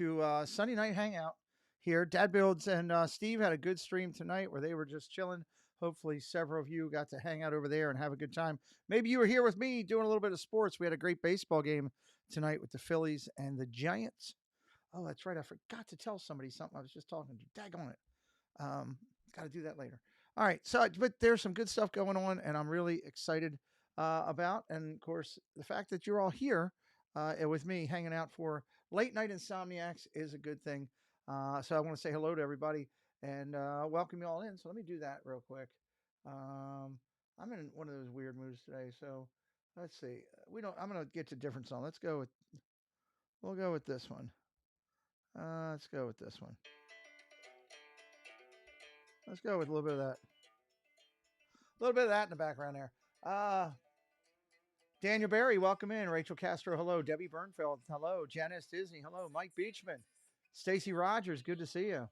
to Sunday Night Hangout here. Dad Builds and Steve had a good stream tonight where they were just chilling. Hopefully, several of you got to hang out over there and have a good time. Maybe you were here with me doing a little bit of sports. We had a great baseball game tonight with the Phillies and the Giants. Oh, that's right. I forgot to tell somebody something. I was just talking to. Dag on it. Um, Got to do that later. All right. So, but there's some good stuff going on, and I'm really excited about. And of course, the fact that you're all here with me hanging out for late night Insomniacs is a good thing. So I want to say hello to everybody and welcome you all in. So let me do that real quick. I'm in one of those weird moods today. So let's see. We don't. I'm gonna get to different song. Let's go with. We'll go with this one. Let's go with this one. Let's go with a little bit of that. A little bit of that in the background there. Daniel Barry, welcome in. Rachel Castro, hello. Debbie Bernfeld, hello. Janice Disney, hello. Mike Beachman, Stacy Rogers, good to see you.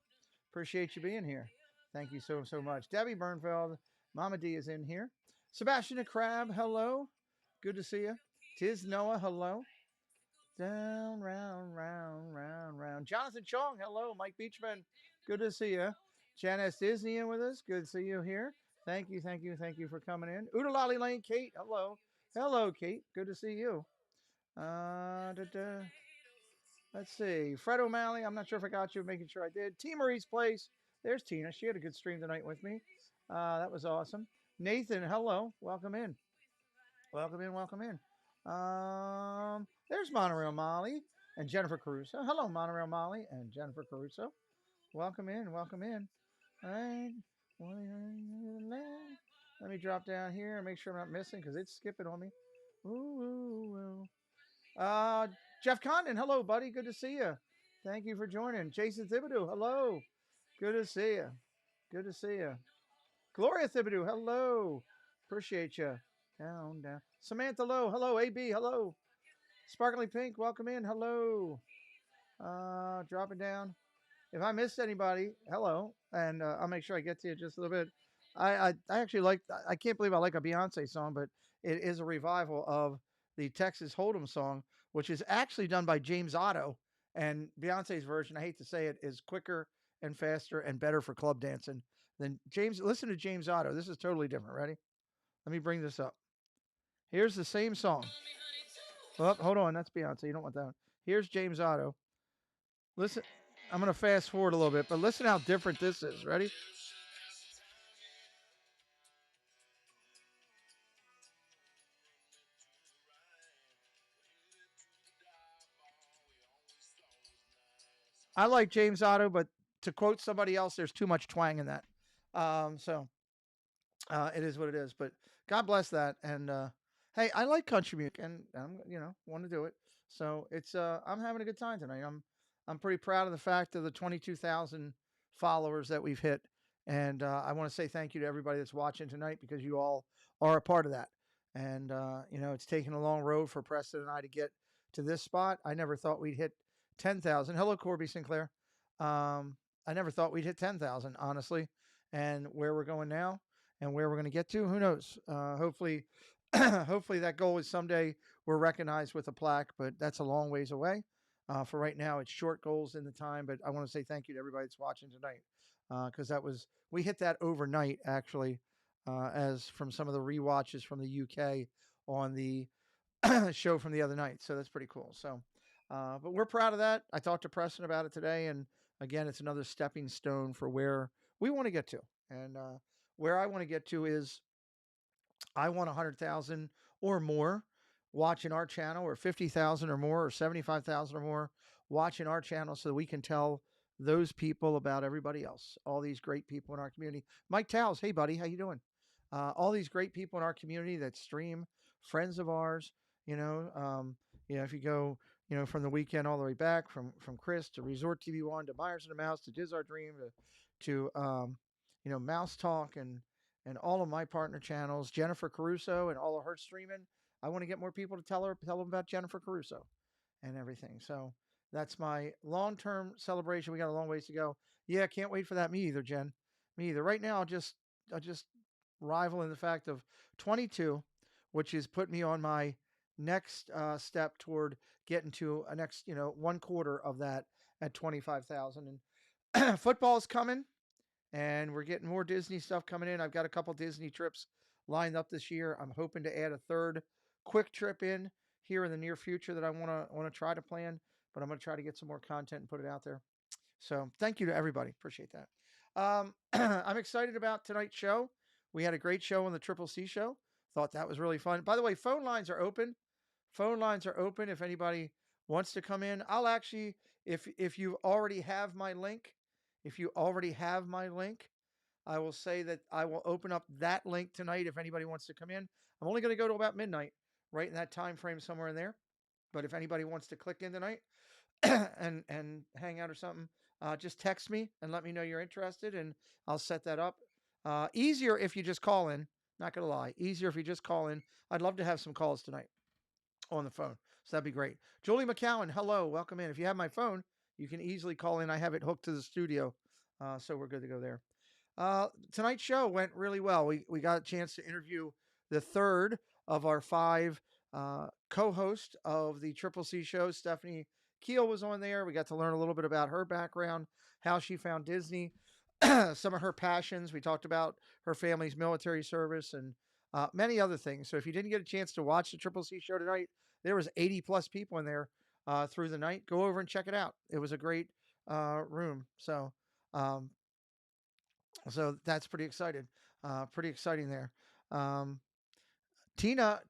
Appreciate you being here. Thank you so much. Debbie Bernfeld, Mama D is in here. Sebastian the Crab, hello. Good to see you. Tiz Noah, hello. Down, round, round, round, round. Jonathan Chong, hello. Mike Beachman, good to see you. Janice Disney in with us. Good to see you here. Thank you for coming in. Oodalali Lane, Kate, hello. Hello, Kate. Good to see you. Let's see. Fred O'Malley, I'm not sure if I got you, making sure I did. T. Marie's Place. There's Tina. She had a good stream tonight with me. That was awesome. Nathan, hello. Welcome in. Welcome in. Welcome in. There's Monorail Molly and Jennifer Caruso. Hello, Monorail Molly and Jennifer Caruso. Welcome in. Welcome in. All right. Let me drop down here and make sure I'm not missing because it's skipping on me. Ooh. Jeff Condon, hello, buddy. Good to see you. Thank you for joining. Jason Thibodeau, hello. Good to see you. Good to see you. Gloria Thibodeau, hello. Appreciate you. Down. Samantha Lowe, hello. AB, hello. Sparkly Pink, welcome in. Hello. Dropping down. If I missed anybody, hello, and I'll make sure I get to you just a little bit. I actually like. I can't believe I like a Beyonce song, but it is a revival of the Texas Hold'em song, which is actually done by James Otto. And Beyonce's version, I hate to say it, is quicker and faster and better for club dancing than James. Listen to James Otto. This is totally different. Ready? Let me bring this up. Here's the same song. Oh, hold on. That's Beyonce. You don't want that one. Here's James Otto. Listen. I'm going to fast forward a little bit, but listen how different this is. Ready? I like James Otto, but to quote somebody else, there's too much twang in that. So it is what it is. But God bless that. And hey, I like country music, and I'm want to do it. So it's I'm having a good time tonight. I'm pretty proud of the fact of the 22,000 followers that we've hit, and I want to say thank you to everybody that's watching tonight because you all are a part of that. And it's taken a long road for Preston and I to get to this spot. I never thought we'd hit 10,000. Hello, Corby Sinclair. I never thought we'd hit 10,000, honestly. And where we're going now and where we're going to get to, who knows? Hopefully, hopefully that goal is someday we're recognized with a plaque, but that's a long ways away. For right now, it's short goals in the time, but I want to say thank you to everybody that's watching tonight because we hit that overnight actually, as from some of the rewatches from the UK on the show from the other night. So that's pretty cool. So, but we're proud of that. I talked to Preston about it today, and again, it's another stepping stone for where we want to get to, and where I want to get to is I want 100,000 or more watching our channel, or 50,000 or more, or 75,000 or more watching our channel, so that we can tell those people about everybody else, all these great people in our community. Mike Towles, hey buddy, how you doing? All these great people in our community that stream, friends of ours. If you go, from the weekend all the way back, from Chris to Resort TV One to Myers and the Mouse to Diz Our Dream to Mouse Talk and all of my partner channels, Jennifer Caruso and all of her streaming. I want to get more people to tell them about Jennifer Caruso and everything. So that's my long-term celebration. We got a long ways to go. Yeah, can't wait for that. Me either, Jen. Me either. Right now, I'll just rival in the fact of 22, which is put me on my next step toward getting to a next, 1/4 of that. at 25,000. And football's coming, and we're getting more Disney stuff coming in. I've got a couple Disney trips lined up this year. I'm hoping to add a third quick trip in here in the near future that I want to try to plan, but I'm going to try to get some more content and put it out there. So thank you to everybody. Appreciate that. I'm excited about tonight's show. We had a great show on the Triple C show. Thought that was really fun. By the way, phone lines are open. Phone lines are open if anybody wants to come in. I'll actually, if you already have my link, if you already have my link, I will say that I will open up that link tonight if anybody wants to come in. I'm only going to go to about midnight, right in that time frame somewhere in there. But if anybody wants to click in tonight and hang out or something, just text me and let me know you're interested, and I'll set that up. Easier if you just call in. Not gonna lie, easier if you just call in. I'd love to have some calls tonight on the phone, so that'd be great. Julie McCowan, hello, welcome in. If you have my phone, you can easily call in. I have it hooked to the studio, so we're good to go there. Tonight's show went really well. We got a chance to interview the third of our five co-hosts of the Triple C show. Stephanie Keel was on there. We got to learn a little bit about her background, how she found Disney, some of her passions. We talked about her family's military service and many other things. So if you didn't get a chance to watch the Triple C show tonight, there was 80 plus people in there through the night. Go over and check it out. It was a great room. Um, so that's pretty excited. Pretty exciting there. Um, Tina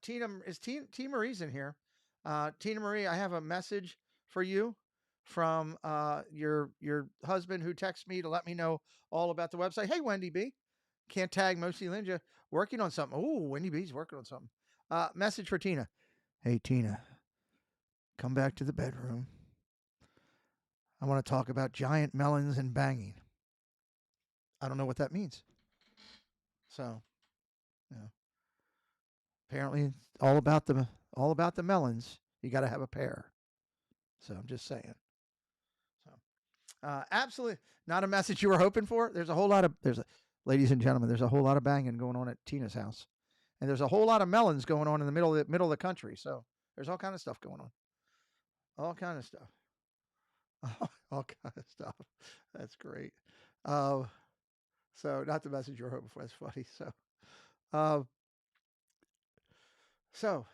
is Tina Marie's in here. Tina Marie, I have a message for you from your husband who texted me to let me know all about the website. Hey, Wendy B, can't tag Mostly Ninja working on something. Oh, Wendy B's working on something. Message for Tina. Hey, Tina, come back to the bedroom. I want to talk about giant melons and banging. I don't know what that means. So, you know, apparently it's all about the melons. You got to have a pair. So I'm just saying. So absolutely not a message you were hoping for. Ladies and gentlemen, there's a whole lot of banging going on at Tina's house, and there's a whole lot of melons going on in the middle of the country. So there's all kind of stuff going on. All kind of stuff. All kind of stuff. That's great. Uh, so not the message you were hoping for. That's funny. Uh, so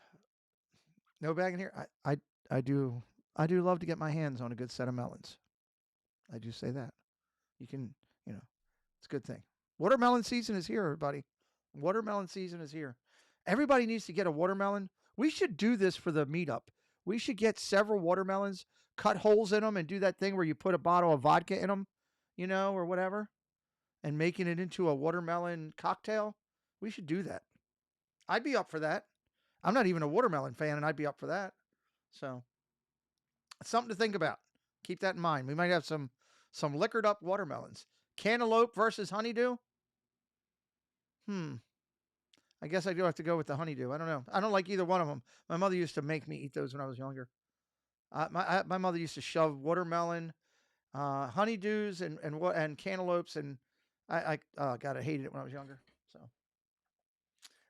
no banging here. I do love to get my hands on a good set of melons. I do say that. You can, it's a good thing. Watermelon season is here, everybody. Watermelon season is here. Everybody needs to get a watermelon. We should do this for the meetup. We should get several watermelons, cut holes in them, and do that thing where you put a bottle of vodka in them, or whatever, and making it into a watermelon cocktail. We should do that. I'd be up for that. I'm not even a watermelon fan, and I'd be up for that. So, something to think about. Keep that in mind. We might have some liquored up watermelons. Cantaloupe versus honeydew. I guess I do have to go with the honeydew. I don't know. I don't like either one of them. My mother used to make me eat those when I was younger. My mother used to shove watermelon, honeydews, and cantaloupes, and God, I hated it when I was younger. So,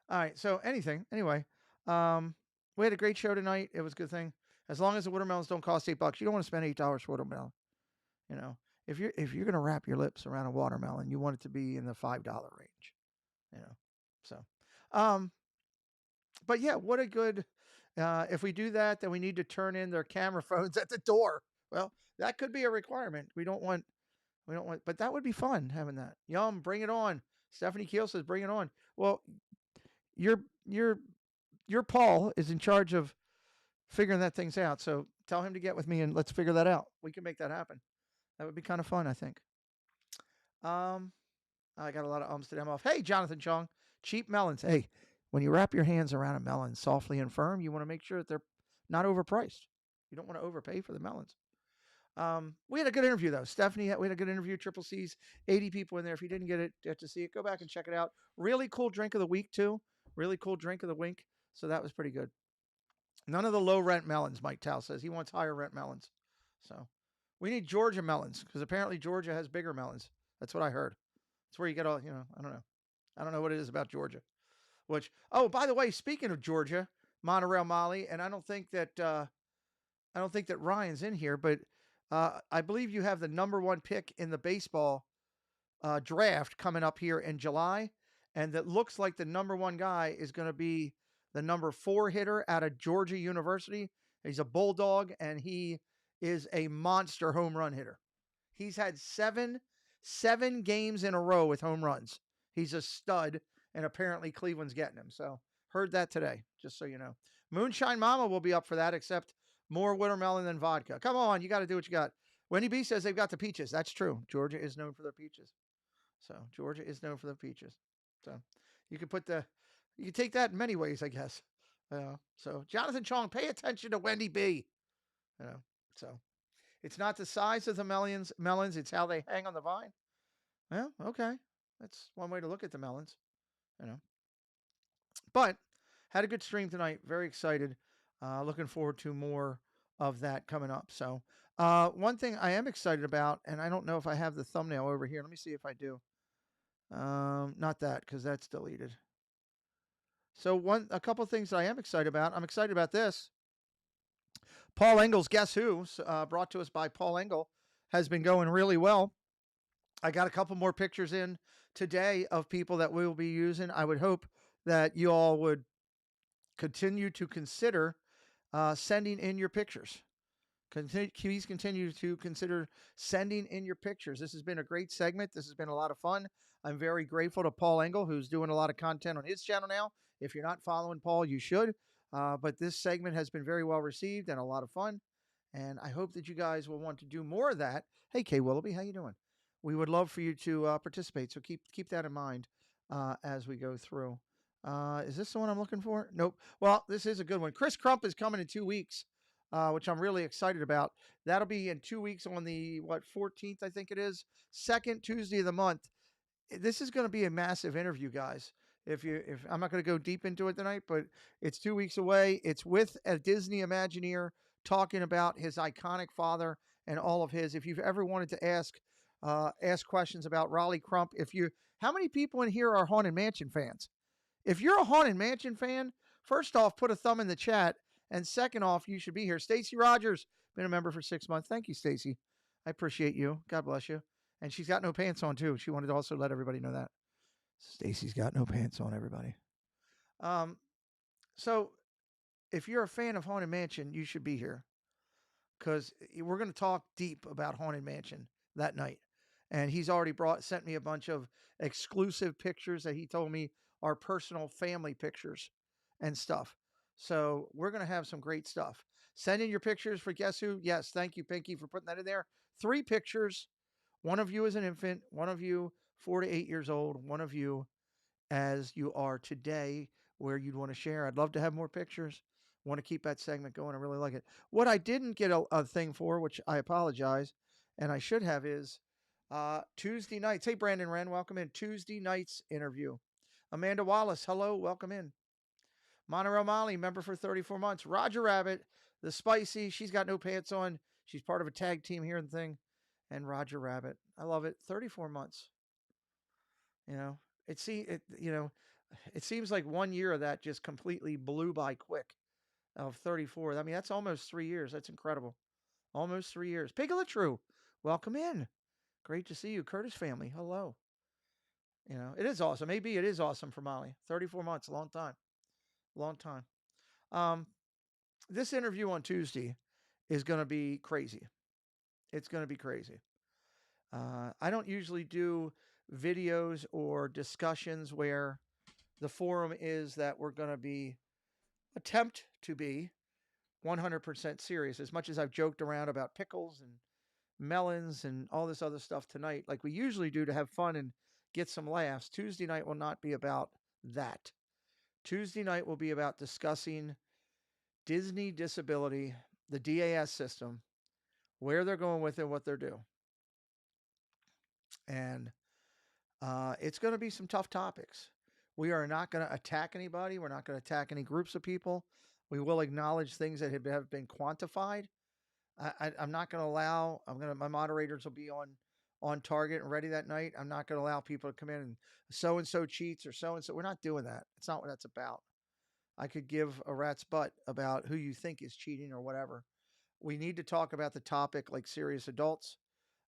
all right. So anyway, we had a great show tonight. It was a good thing. As long as the watermelons don't cost $8, you don't want to spend $8 for watermelon. If you're gonna wrap your lips around a watermelon, you want it to be in the $5 range. So, um, but yeah, what a good. If we do that, then we need to turn in their camera phones at the door. Well, that could be a requirement. We don't want, but that would be fun having that. Yum, bring it on. Stephanie Keel says, bring it on. Well, your your Paul is in charge of figuring that things out. So tell him to get with me and let's figure that out. We can make that happen. That would be kind of fun, I think. Um, I got a lot of ums to them off. Hey, Jonathan Chong, cheap melons. Hey, when you wrap your hands around a melon softly and firm, you want to make sure that they're not overpriced. You don't want to overpay for the melons. We had a good interview though. Stephanie, we had a good interview. Triple C's, 80 people in there. If you didn't get to see it, go back and check it out. Really cool drink of the week too. Really cool drink of the week. So that was pretty good. None of the low rent melons, Mike Tao says. He wants higher rent melons. So we need Georgia melons because apparently Georgia has bigger melons. That's what I heard. It's where you get all, I don't know. I don't know what it is about Georgia. Oh, by the way, speaking of Georgia, Monorail Molly, and I don't think that Ryan's in here, but I believe you have the number one pick in the baseball draft coming up here in July, and that looks like the number one guy is going to be the number four hitter out of Georgia University. He's a bulldog, and he is a monster home run hitter. He's had seven games in a row with home runs. He's a stud, and apparently Cleveland's getting him. So heard that today, just so you know. Moonshine Mama will be up for that, except more watermelon than vodka. Come on, you got to do what you got. Wendy B says they've got the peaches. That's true. Georgia is known for their peaches. So Georgia is known for the peaches. So you can you can take that in many ways, I guess. So Jonathan Chong, pay attention to Wendy B. You know, so it's not the size of the melons, it's how they hang on the vine. Well, okay. That's one way to look at the melons, you know. But had a good stream tonight. Very excited. Looking forward to more of that coming up. So one thing I am excited about, and I don't know if I have the thumbnail over here. Let me see if I do. Not that, because that's deleted. So a couple of things that I am excited about. I'm excited about this. Paul Engel's Guess Who, brought to us by Paul Engel, has been going really well. I got a couple more pictures in today of people that we will be using. I would hope that you all would continue to consider sending in your pictures. Please continue to consider sending in your pictures. This has been a great segment. This has been a lot of fun. I'm very grateful to Paul Engel, who's doing a lot of content on his channel now. If you're not following Paul, you should. But this segment has been very well received and a lot of fun. And I hope that you guys will want to do more of that. Hey, Kay Willoughby, how you doing? We would love for you to participate. So keep that in mind as we go through. Is this the one I'm looking for? Nope. Well, this is a good one. Chris Crump is coming in 2 weeks, which I'm really excited about. That'll be in 2 weeks on the 14th, I think it is, second Tuesday of the month. This is going to be a massive interview, guys. If I'm not going to go deep into it tonight, but it's 2 weeks away. It's with a Disney Imagineer talking about his iconic father and all of his. If you've ever wanted to ask questions about Raleigh Crump, how many people in here are Haunted Mansion fans? If you're a Haunted Mansion fan, first off, put a thumb in the chat, and second off, you should be here. Stacy Rogers, been a member for 6 months. Thank you, Stacy. I appreciate you. God bless you. And she's got no pants on too. She wanted to also let everybody know that. Stacy's got no pants on, everybody. So if you're a fan of Haunted Mansion, you should be here, because we're going to talk deep about Haunted Mansion that night. And he's already sent me a bunch of exclusive pictures that he told me are personal family pictures and stuff. So we're going to have some great stuff. Send in your pictures for Guess Who. Yes, thank you, Pinky, for putting that in there. 3 pictures. One of you is an infant, one of you 4 to 8 years old, one of you as you are today, where you'd want to share. I'd love to have more pictures. Want to keep that segment going. I really like it. What I didn't get a thing for, which I apologize, and I should have, is Tuesday nights. Hey, Brandon Wren, welcome in. Tuesday nights interview. Amanda Wallace, hello, welcome in. Monterey Molly, member for 34 months. Roger Rabbit, the Spicy, she's got no pants on. She's part of a tag team here and thing. And Roger Rabbit, I love it. 34 months. It seems like 1 year of that just completely blew by quick. Of 34, I mean, that's almost 3 years. That's incredible. Almost 3 years. Pigalatrue, welcome in. Great to see you. Curtis family, hello. It is awesome. Maybe it is awesome for Molly. 34 months, a long time. Long time. This interview on Tuesday is going to be crazy. It's going to be crazy. I don't usually do videos or discussions where the forum is that we're going to attempt to be 100% serious. As much as I've joked around about pickles and melons and all this other stuff tonight, like we usually do to have fun and get some laughs, Tuesday night will not be about that. Tuesday night will be about discussing Disney disability, the DAS system, where they're going with it, what they're doing. And it's going to be some tough topics. We are not going to attack anybody. We're not going to attack any groups of people. We will acknowledge things that have been quantified. I'm not going to allow, my moderators will be on target and ready that night. I'm not going to allow people to come in and so-and-so cheats or so-and-so. We're not doing that. It's not what that's about. I could give a rat's butt about who you think is cheating or whatever. We need to talk about the topic like serious adults.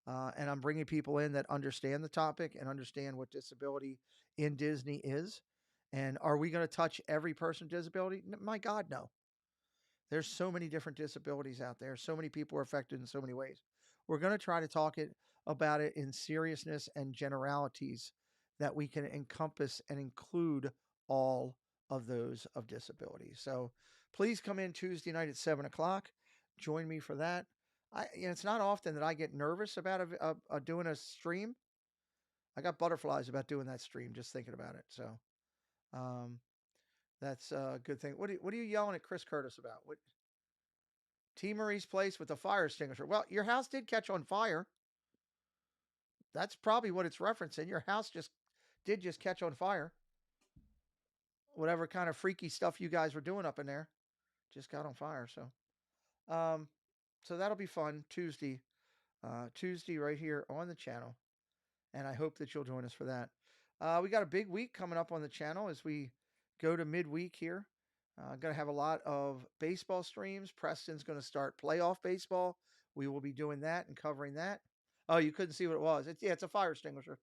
And I'm bringing people in that understand the topic and understand what disability in Disney is. And are we going to touch every person with disability? My God, no. There's so many different disabilities out there. So many people are affected in so many ways. We're going to try to talk about it in seriousness and generalities that we can encompass and include all of those of disabilities. So please come in Tuesday night at 7 o'clock. Join me for that. It's not often that I get nervous about doing a stream. I got butterflies about doing that stream, just thinking about it. So um, that's a good thing. What are you yelling at Chris Curtis about? What T. Marie's place with the fire extinguisher? Well, your house did catch on fire. That's probably what it's referencing. Your house just catch on fire. Whatever kind of freaky stuff you guys were doing up in there just got on fire. Um, so that'll be fun Tuesday. Tuesday right here on the channel, and I hope that you'll join us for that. We got a big week coming up on the channel as we go to midweek here. Going to have a lot of baseball streams. Preston's going to start playoff baseball. We will be doing that and covering that. Oh, you couldn't see what it was. It's a fire extinguisher.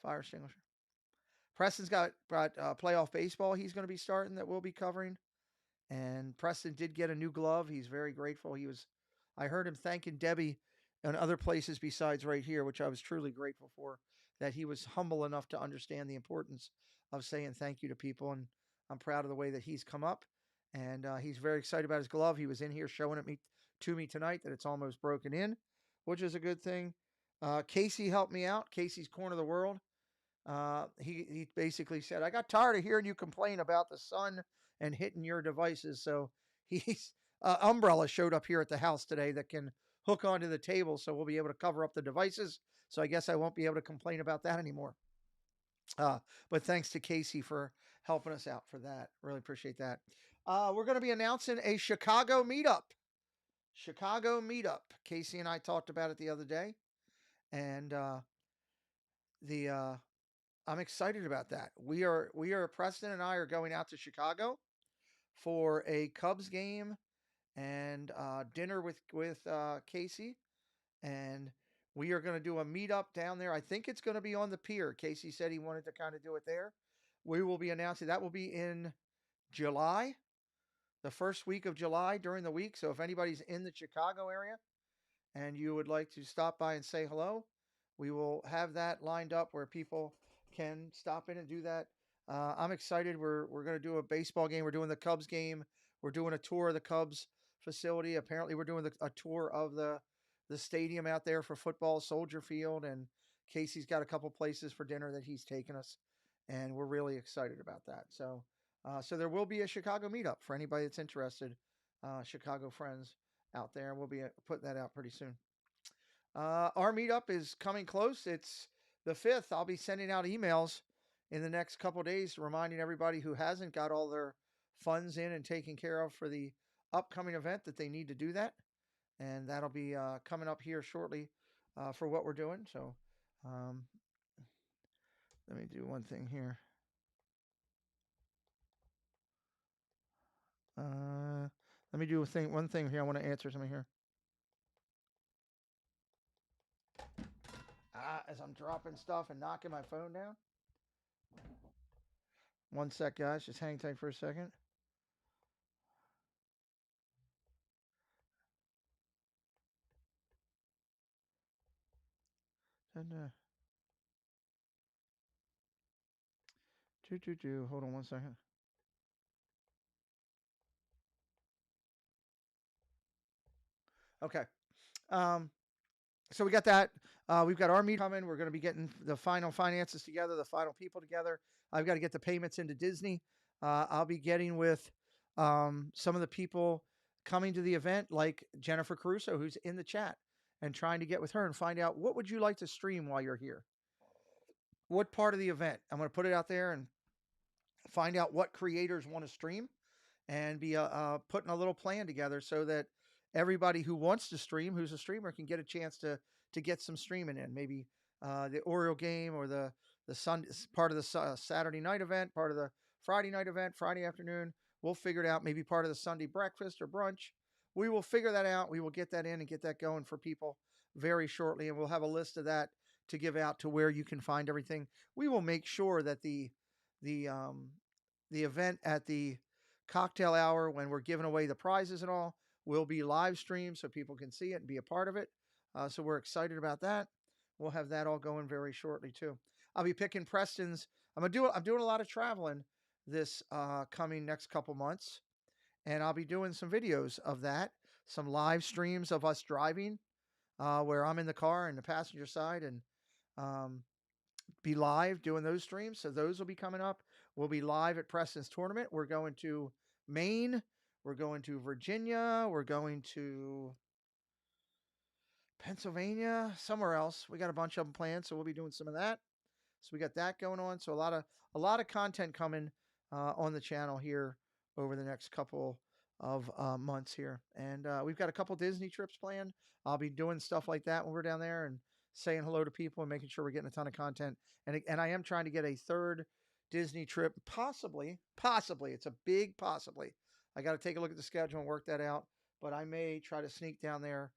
Fire extinguisher. Preston's got playoff baseball. He's going to be starting that we'll be covering. And Preston did get a new glove. He's very grateful. I heard him thanking Debbie and other places besides right here, which I was truly grateful for, that he was humble enough to understand the importance of saying thank you to people. And I'm proud of the way that he's come up. And he's very excited about his glove. He was in here showing it to me tonight that it's almost broken in, which is a good thing. Casey helped me out. Casey's Corner of the World. He basically said, I got tired of hearing you complain about the sun and hitting your devices. So he's umbrella showed up here at the house today that can hook onto the table, so we'll be able to cover up the devices. So I guess I won't be able to complain about that anymore. But thanks to Casey for helping us out for that. Really appreciate that. We're going to be announcing a Chicago meetup. Chicago meetup. Casey and I talked about it the other day, and the I'm excited about that. We are Preston and I are going out to Chicago for a Cubs game and dinner with Casey, and we are going to do a meetup down there. I think it's going to be on the pier. Casey said he wanted to kind of do it there. We will be announcing that will be in July, the first week of July during the week. So if anybody's in the Chicago area and you would like to stop by and say hello, we will have that lined up where people can stop in and do that. I'm excited. We're going to do a baseball game. We're doing the Cubs game. We're doing a tour of the Cubs facility. Apparently, we're doing a tour of the stadium out there for football, Soldier Field, and Casey's got a couple places for dinner that he's taken us, and we're really excited about that. So there will be a Chicago meetup for anybody that's interested. Chicago friends out there. We'll be putting that out pretty soon. Our meetup is coming close. It's the 5th. I'll be sending out emails in the next couple of days reminding everybody who hasn't got all their funds in and taken care of for the upcoming event that they need to do that. And that'll be coming up here shortly for what we're doing. So um, let me do one thing here. Let me do one thing here. I want to answer something here. As I'm dropping stuff and knocking my phone down. One sec, guys. Just hang tight for a second. And hold on one second. Okay. Um, so we got that. We've got our meet coming. We're going to be getting the final finances together, the final people together. I've got to get the payments into Disney. I'll be getting with some of the people coming to the event, like Jennifer Caruso, who's in the chat, and trying to get with her and find out what would you like to stream while you're here. What part of the event? I'm going to put it out there and find out what creators want to stream and be putting a little plan together so that everybody who wants to stream, who's a streamer, can get a chance to get some streaming in. Maybe the Oriole game or the Sunday part of the Saturday night event, part of the Friday night event, Friday afternoon. We'll figure it out. Maybe part of the Sunday breakfast or brunch. we will figure that out. We will get that in and get that going for people very shortly, and we'll have a list of that to give out to where you can find everything. We will make sure that the um, the event at the cocktail hour when we're giving away the prizes and all will be live streamed so people can see it and be a part of it. So we're excited about that. We'll have that all going very shortly too. I'll be picking Preston's. I'm doing a lot of traveling this coming next couple months, and I'll be doing some videos of that, some live streams of us driving, where I'm in the car in the passenger side and um, be live doing those streams. So those will be coming up. We'll be live at Preston's tournament. We're going to Maine. We're going to Virginia. We're going to Pennsylvania, somewhere else. We got a bunch of them planned, so we'll be doing some of that. So we got that going on. So a lot of content coming on the channel here over the next couple of months here, and we've got a couple Disney trips planned. I'll be doing stuff like that when we're down there and saying hello to people and making sure we're getting a ton of content. And I am trying to get a third Disney trip, possibly. It's a big possibly. I got to take a look at the schedule and work that out. But I may try to sneak down there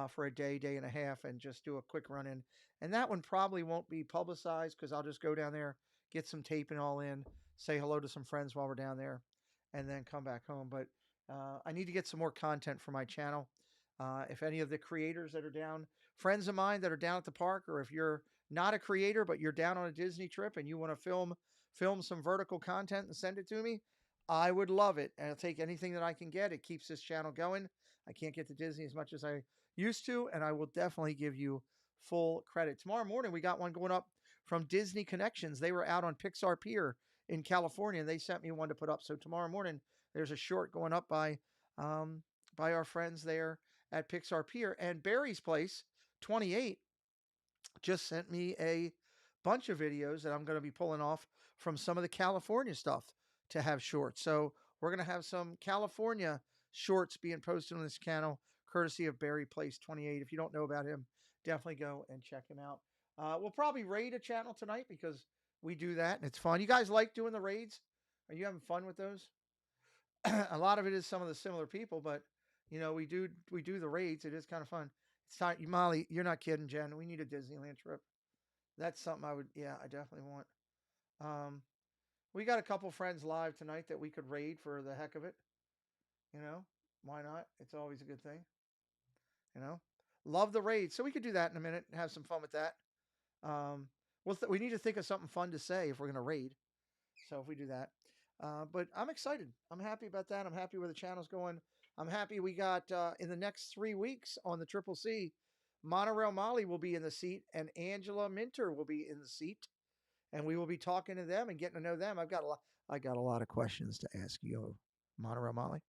for a day and a half, and just do a quick run in. And that one probably won't be publicized because I'll just go down there, get some tape and all in, say hello to some friends while we're down there, and then come back home. But I need to get some more content for my channel. If any of the creators that are down, friends of mine that are down at the park, or if you're not a creator but you're down on a Disney trip and you want to film some vertical content and send it to me, I would love it. And I'll take anything that I can get. It keeps this channel going. I can't get to Disney as much as I used to, and I will definitely give you full credit. Tomorrow morning, we got one going up from Disney Connections. They were out on Pixar Pier in California, and they sent me one to put up. So tomorrow morning, there's a short going up by our friends there at Pixar Pier. And Barry's Place 28 just sent me a bunch of videos that I'm going to be pulling off from some of the California stuff to have shorts. So we're going to have some California shorts being posted on this channel, courtesy of Barry Place 28. If you don't know about him, definitely go and check him out. We'll probably raid a channel tonight because we do that and it's fun. You guys like doing the raids? Are you having fun with those? A lot of it is some of the similar people, but we do the raids. It is kind of fun. It's time, Molly. You're not kidding, Jen. We need a Disneyland trip. That's something I definitely want. Um, we got a couple friends live tonight that we could raid for the heck of it. You know, why not? It's always a good thing. You know, love the raid. So we could do that in a minute and have some fun with that. Um, we need to think of something fun to say if we're going to raid. So if we do that, but I'm excited. I'm happy about that. I'm happy where the channel's going. I'm happy we got in the next 3 weeks on the Triple C, Monorail Molly will be in the seat and Angela Minter will be in the seat, and we will be talking to them and getting to know them. I got a lot of questions to ask you, Monorail Molly.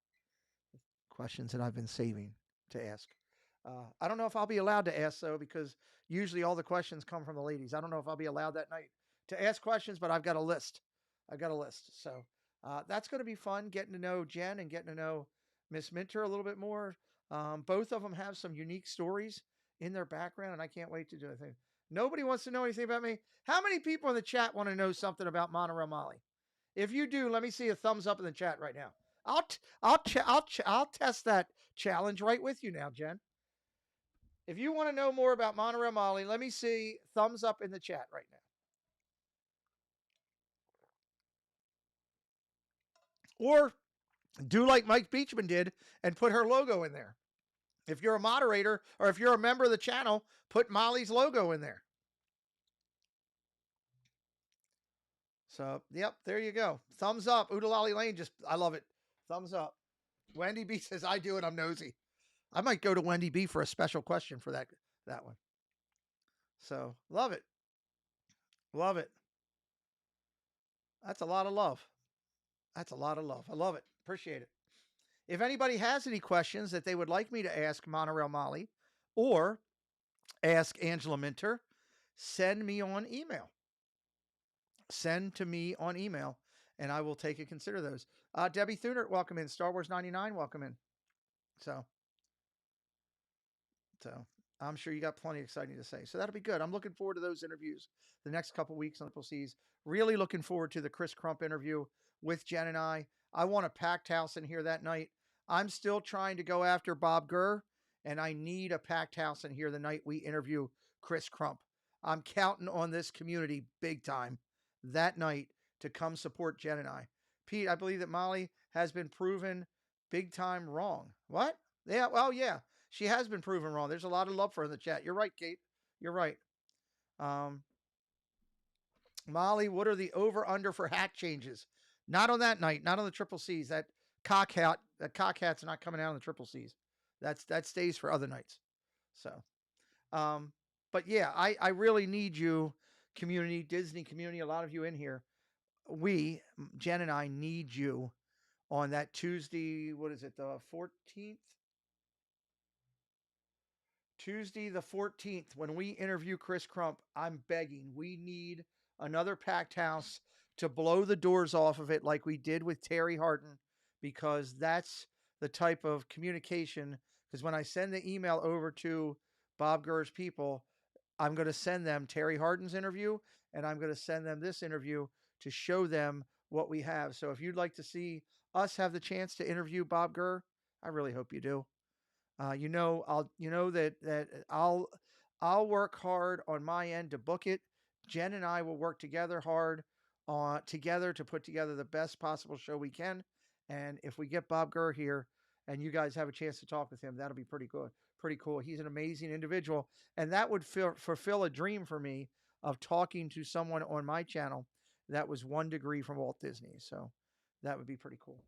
Questions that I've been saving to ask. I don't know if I'll be allowed to ask though, because usually all the questions come from the ladies. I don't know if I'll be allowed that night to ask questions, but I've got a list. I got a list. So that's going to be fun, getting to know Jen and getting to know Miss Minter a little bit more. Both of them have some unique stories in their background, and I can't wait to do it. Nobody wants to know anything about me. How many people in the chat want to know something about Monorail Molly? If you do, let me see a thumbs up in the chat right now. I'll test that challenge right with you now, Jen. If you want to know more about Monorail Molly, let me see thumbs up in the chat right now. Or do like Mike Beachman did and put her logo in there. If you're a moderator or if you're a member of the channel, put Molly's logo in there. So, yep, there you go. Thumbs up. Oodalali Lane, I love it. Thumbs up. Wendy B says, I do it. I'm nosy. I might go to Wendy B for a special question for that one. So, love it. Love it. That's a lot of love. That's a lot of love. I love it. Appreciate it. If anybody has any questions that they would like me to ask Monorail Molly or ask Angela Minter, send me on email. Send to me on email, and I will take and consider those. Debbie Thunert, welcome in. Star Wars 99, welcome in. So I'm sure you got plenty exciting to say. So that'll be good. I'm looking forward to those interviews the next couple weeks on Triple C's. Really looking forward to the Chris Crump interview with Jen and I. I want a packed house in here that night. I'm still trying to go after Bob Gurr, and I need a packed house in here the night we interview Chris Crump. I'm counting on this community big time that night to come support Jen and I. Pete, I believe that Molly has been proven big time wrong. What? Yeah, well, yeah, she has been proven wrong. There's a lot of love for her in the chat. You're right, Kate. You're right. Um, Molly, what are the over under for hat changes? Not on that night. Not on the triple C's. That cock hat's not coming out on the triple C's. That stays for other nights. So, um, but yeah, I really need you, community, Disney community. A lot of you in here. We, Jen and I, need you on that Tuesday. What is it? The 14th. Tuesday the 14th, when we interview Chris Crump, I'm begging. We need another packed house to blow the doors off of it like we did with Terry Harden, because that's the type of communication. Because when I send the email over to Bob Gurr's people, I'm going to send them Terry Harden's interview, and I'm going to send them this interview to show them what we have. So if you'd like to see us have the chance to interview Bob Gurr, I really hope you do. I'll work hard on my end to book it. Jen and I will work together hard on together to put together the best possible show we can. And if we get Bob Gurr here and you guys have a chance to talk with him, that'll be pretty good, pretty cool. He's an amazing individual, and that would fulfill a dream for me of talking to someone on my channel that was 1 degree from Walt Disney. So that would be pretty cool.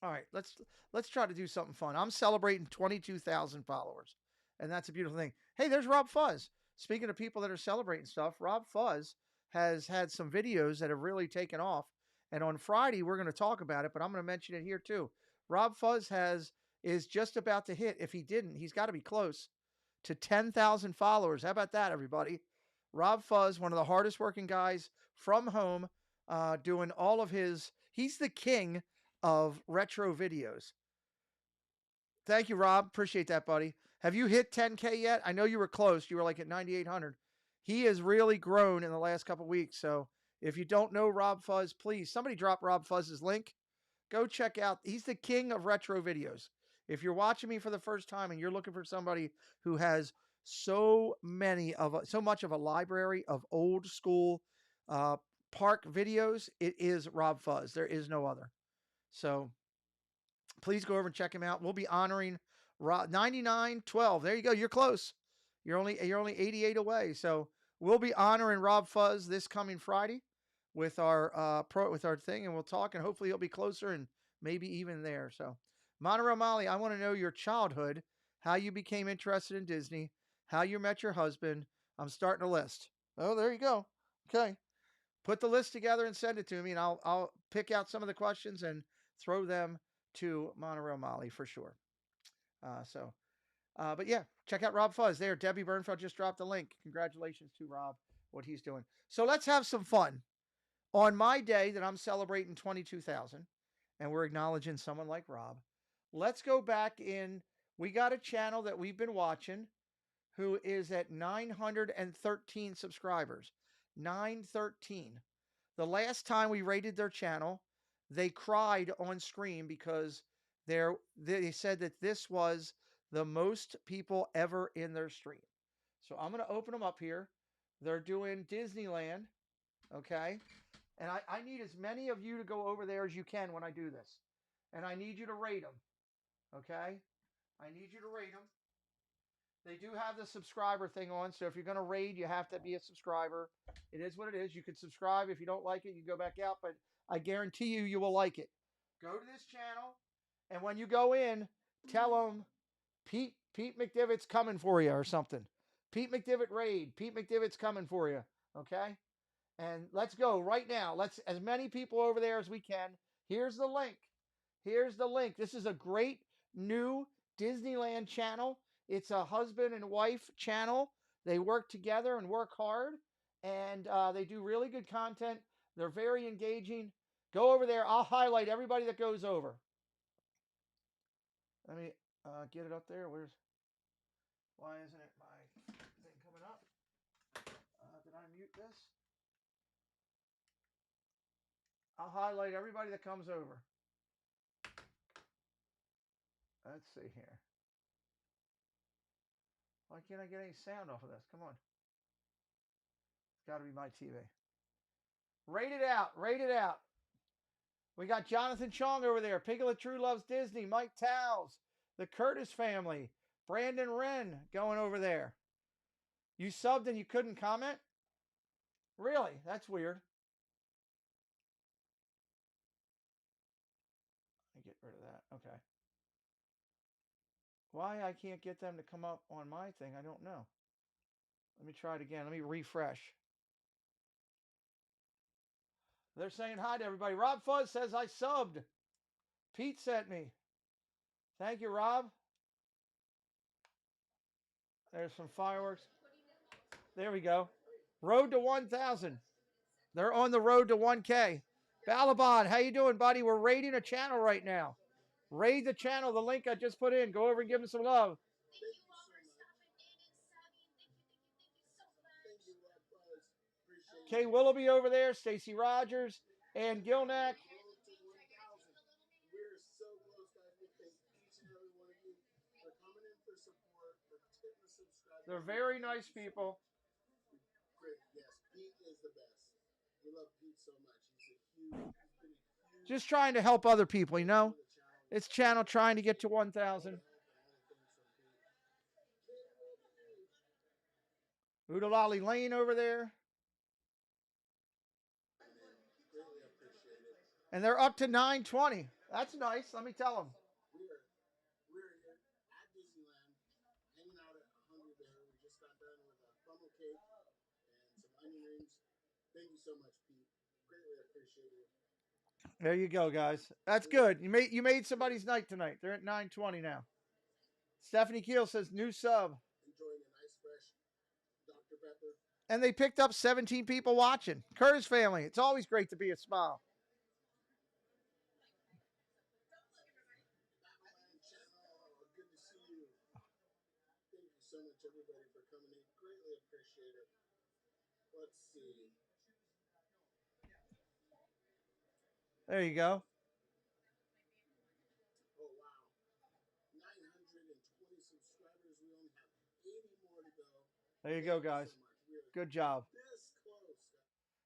All right, let's try to do something fun. I'm celebrating 22,000 followers, and that's a beautiful thing. Hey, there's Rob Fuzz. Speaking of people that are celebrating stuff, Rob Fuzz has had some videos that have really taken off, and on Friday we're going to talk about it, but I'm going to mention it here too. Rob Fuzz is just about to hit. If he didn't, he's got to be close to 10,000 followers. How about that, everybody? Rob Fuzz, one of the hardest working guys from home, doing all of his. He's the king of retro videos. Thank you, Rob. Appreciate that, buddy. Have you hit 10K yet? I know you were close. You were like at 9,800. He has really grown in the last couple of weeks. So if you don't know Rob Fuzz, please, somebody drop Rob Fuzz's link. Go check out. He's the king of retro videos. If you're watching me for the first time and you're looking for somebody who has so much of a library of old school park videos, it is Rob Fuzz. There is no other. So please go over and check him out. We'll be honoring 9912. There you go. You're close. You're only 88 away. So we'll be honoring Rob Fuzz this coming Friday with our thing, and we'll talk, and hopefully he'll be closer and maybe even there. So Monterey Molly, I want to know your childhood, how you became interested in Disney, how you met your husband. I'm starting a list. Oh, there you go. Okay. Put the list together and send it to me, and I'll pick out some of the questions and throw them to Monterey Molly for sure. But yeah, check out Rob Fuzz there. Debbie Bernfeld just dropped the link. Congratulations to Rob, what he's doing. So let's have some fun. On my day that I'm celebrating 22,000, and we're acknowledging someone like Rob, let's go back in. We got a channel that we've been watching who is at 913 subscribers. 913. The last time we rated their channel, they cried on screen because they said that this was the most people ever in their stream. So I'm going to open them up here. They're doing Disneyland, okay? And I need as many of you to go over there as you can when I do this. And I need you to rate them, okay? I need you to rate them. They do have the subscriber thing on, so if you're going to raid, you have to be a subscriber. It is what it is. You can subscribe. If you don't like it, you go back out, but I guarantee you will like it. Go to this channel, and when you go in, tell them Pete McDivitt's coming for you or something. Pete McDivitt raid. Pete McDivitt's coming for you, okay? And let's go right now. Let's as many people over there as we can. Here's the link. Here's the link. This is a great new Disneyland channel. It's a husband and wife channel. They work together and work hard, and they do really good content. They're very engaging. Go over there. I'll highlight everybody that goes over. Let me get it up there. Why isn't it my thing coming up? Did I mute this? I'll highlight everybody that comes over. Let's see here. Why can't I get any sound off of this? Come on. It's got to be my TV. Rate it out. Rate it out. We got Jonathan Chong over there. Piglet True loves Disney. Mike Towles. The Curtis family. Brandon Wren going over there. You subbed and you couldn't comment? Really? That's weird. I get rid of that. Okay. Why I can't get them to come up on my thing, I don't know. Let me try it again. Let me refresh. They're saying hi to everybody. Rob Fuzz says I subbed. Pete sent me. Thank you, Rob. There's some fireworks. There we go. Road to 1,000. They're on the road to 1K. Balabon, how you doing, buddy? We're raiding a channel right now. Raid the channel, the link I just put in. Go over and give them some love. Kay Willoughby over there, Stacy Rogers, and Gilnack. They're very nice people. Yes, Pete is the best. We love Pete so much. Just trying to help other people, you know? It's channel trying to get to 1,000. Oodalali Lane over there. And they're up to 920. That's nice. Let me tell them. We're here at Disneyland, hanging out at 100 there. We just got done with a funnel cake and some onion rings. Thank you so much, Pete. Greatly appreciate it. There you go, guys. That's good. You made somebody's night tonight. They're at 920 now. Stephanie Keel says new sub. Enjoying a nice fresh Dr. Pepper. And they picked up 17 people watching. Curtis family. It's always great to be a smile. So much, everybody, for coming in. Greatly appreciate it. Let's see. There you go. Oh, wow. 920 subscribers. We only have 80 more to go. There you go, guys. Good job.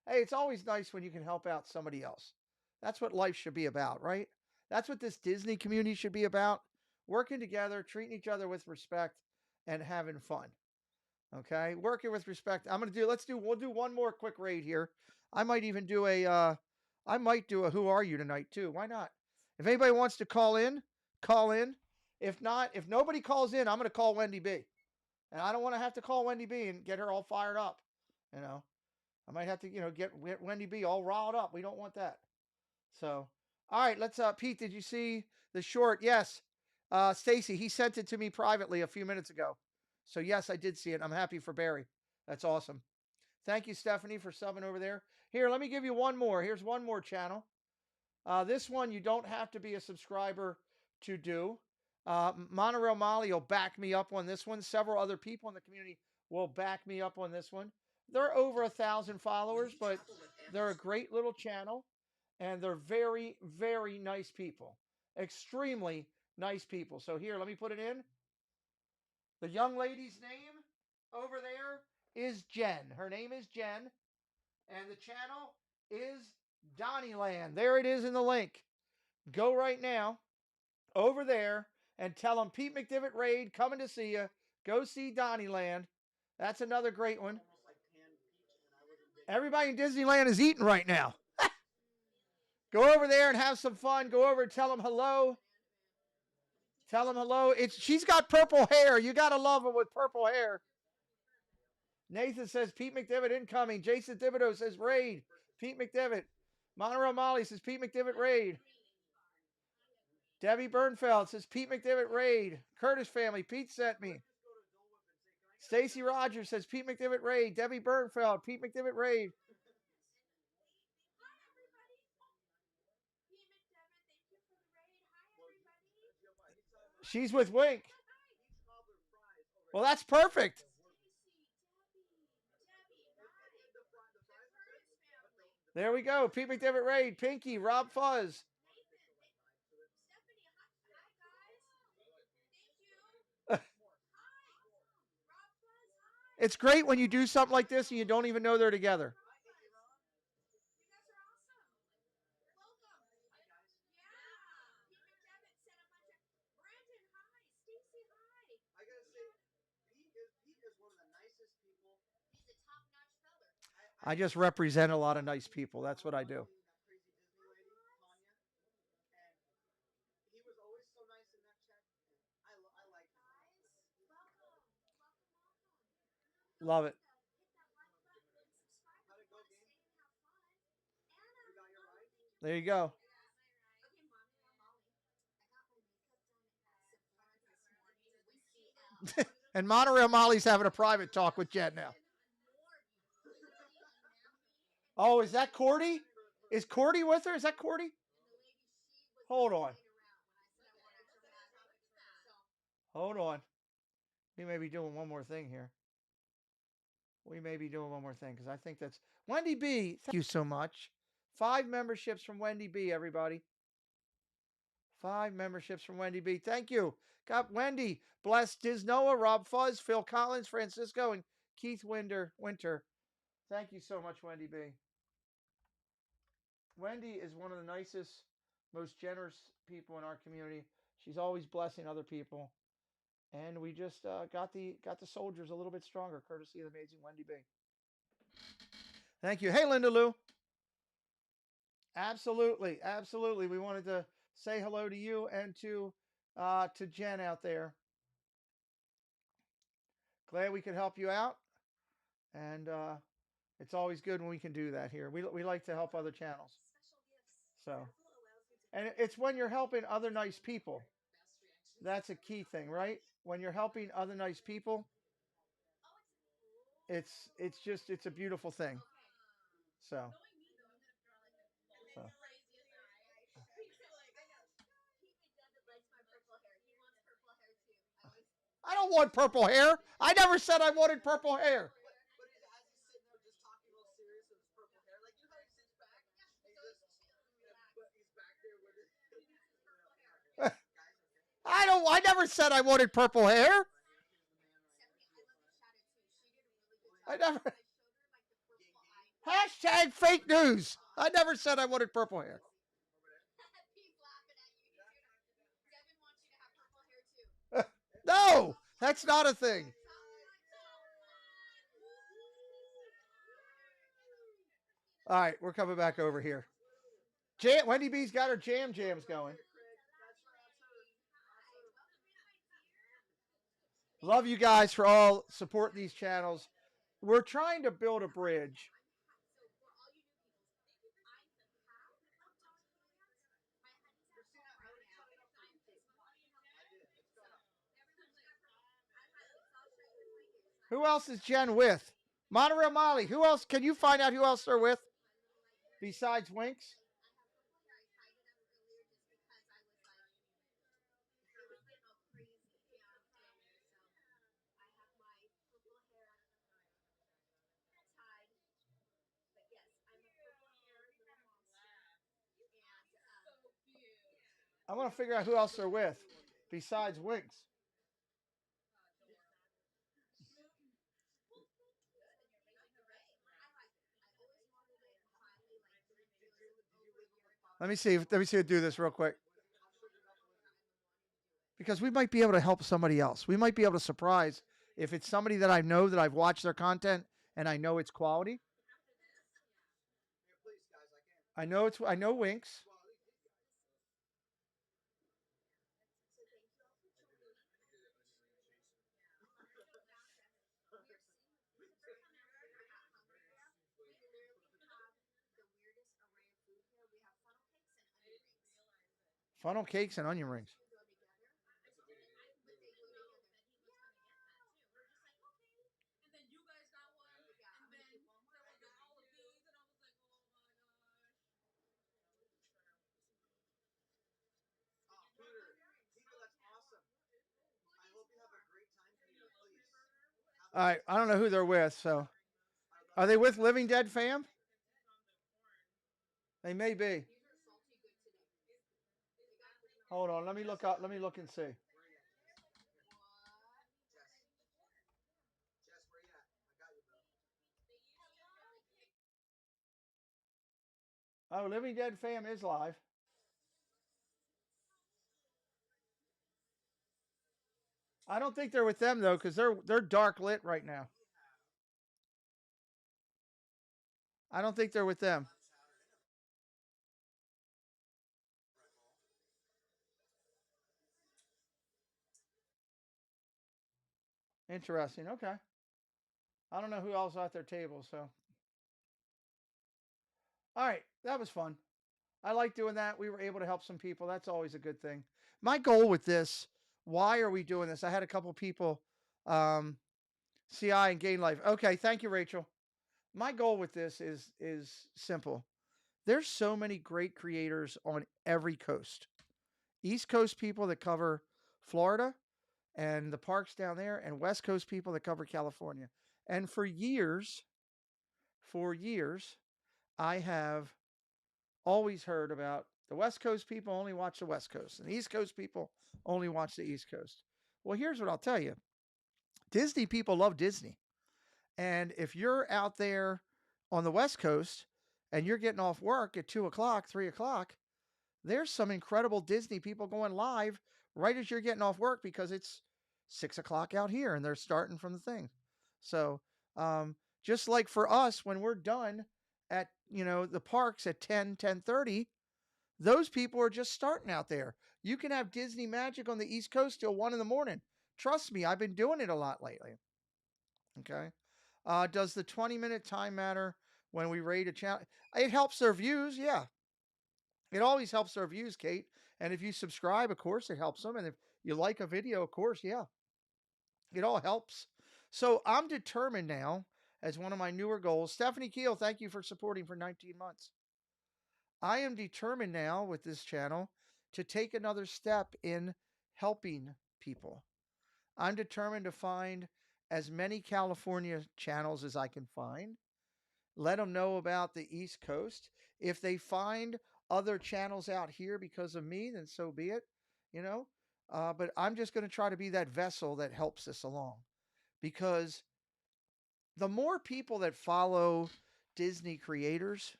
Hey, it's always nice when you can help out somebody else. That's what life should be about, right? That's what this Disney community should be about. Working together, treating each other with respect, and having fun. Okay, working with respect. We'll do one more quick raid here. I might even do a who are you tonight too. Why not? If anybody wants to call in, call in. If not, if nobody calls in, I'm going to call Wendy B. And I don't want to have to call Wendy B and get her all fired up. You know, I might have to, get Wendy B all riled up. We don't want that. So, all right, let's, Pete, did you see the short? Yes. Stacy, he sent it to me privately a few minutes ago. So, yes, I did see it. I'm happy for Barry. That's awesome. Thank you, Stephanie, for subbing over there. Here, let me give you one more. Here's one more channel. This one you don't have to be a subscriber to do. Monorail Molly will back me up on this one. Several other people in the community will back me up on this one. They're over 1,000 followers, but they're a great little channel. And they're very, very nice people. Extremely nice people. So here, let me put it in. The young lady's name over there is Jen. Her name is Jen. And the channel is Donnyland. There it is in the link. Go right now over there and tell them Pete McDivitt Raid coming to see you. Go see Donnyland. That's another great one. Everybody in Disneyland is eating right now. Go over there and have some fun. Go over and tell them hello. Tell them hello. She's got purple hair. You got to love her with purple hair. Nathan says Pete McDivitt incoming. Jason Thibodeau says raid. Pete McDivitt. Monorail Molly says Pete McDivitt raid. Debbie Bernfeld says Pete McDivitt raid. Curtis family. Pete sent me. Stacy Rogers says Pete McDivitt raid. Debbie Bernfeld. Pete McDivitt raid. She's with Wink. Well, that's perfect. There we go. Pete McDivitt raid. Pinky. Rob Fuzz. It's great when you do something like this and you don't even know they're together. I just represent a lot of nice people. That's what I do. Love it. There you go. And Monorail Molly's having a private talk with Jen now. Oh, is that Cordy? Is Cordy with her? Is that Cordy? Hold on. Hold on. We may be doing one more thing here. We may be doing one more thing because I think that's Wendy B. Thank you so much. 5 memberships from Wendy B. Everybody. 5 memberships from Wendy B. Thank you. Got Wendy, bless Disnoa, Rob Fuzz, Phil Collins, Francisco, and Keith Winter. Thank you so much, Wendy B. Wendy is one of the nicest, most generous people in our community. She's always blessing other people, and we just got the soldiers a little bit stronger, courtesy of the amazing Wendy B. Thank you. Hey, Linda Lou. Absolutely, absolutely. We wanted to say hello to you and to Jen out there. Glad we could help you out, and it's always good when we can do that here. We like to help other channels. So, and it's when you're helping other nice people. That's a key thing, right? When you're helping other nice people, it's a beautiful thing. So, so. I don't want purple hair. I never said I wanted purple hair. I never said I wanted purple hair. I never. Hashtag fake news. I never said I wanted purple hair. No, that's not a thing. All right, we're coming back over here. Wendy B's got her jams going. Love you guys for all supporting these channels. We're trying to build a bridge. Who else is Jen with? Monorail Molly. Who else? Can you find out who else they're with besides Winks? I want to figure out who else they're with besides Winks. Let me see. Let me see. Do this real quick. Because we might be able to help somebody else. We might be able to surprise if it's somebody that I know that I've watched their content and I know it's quality. I know Winks. Funnel cakes and onion rings. All right, I don't know who they're with. So, are they with Living Dead fam? They may be. Hold on, let me look up. Let me look and see. Oh, Living Dead fam is live. I don't think they're with them though, because they're dark lit right now. I don't think they're with them. Interesting. Okay. I don't know who else at their table. So, all right, that was fun. I like doing that. We were able to help some people. That's always a good thing. My goal with this, why are we doing this? I had a couple people, um, CI and Gain Life. Okay, thank you, Rachel. My goal with this is simple. There's so many great creators on every coast. East Coast people that cover Florida and the parks down there, and West Coast people that cover California. And for years, I have always heard about the West Coast people only watch the West Coast, and the East Coast people only watch the East Coast. Well, here's what I'll tell you: Disney people love Disney, and if you're out there on the West Coast and you're getting off work at 2 o'clock, 3 o'clock, there's some incredible Disney people going live right as you're getting off work because it's 6 o'clock out here and they're starting from the thing. So, just like for us, when we're done at the parks at 10:30, those people are just starting out there. You can have Disney Magic on the East Coast till 1 in the morning. Trust me, I've been doing it a lot lately. Okay. Does the 20-minute time matter when we rate a channel? It helps their views. Yeah, it always helps their views, Kate. And if you subscribe, of course, it helps them. And if you like a video, of course, yeah, it all helps. So I'm determined now, as one of my newer goals. Stephanie Keel, thank you for supporting for 19 months. I am determined now with this channel to take another step in helping people. I'm determined to find as many California channels as I can find. Let them know about the East Coast. If they find other channels out here because of me, then so be it, you know. But I'm just going to try to be that vessel that helps us along because the more people that follow Disney creators,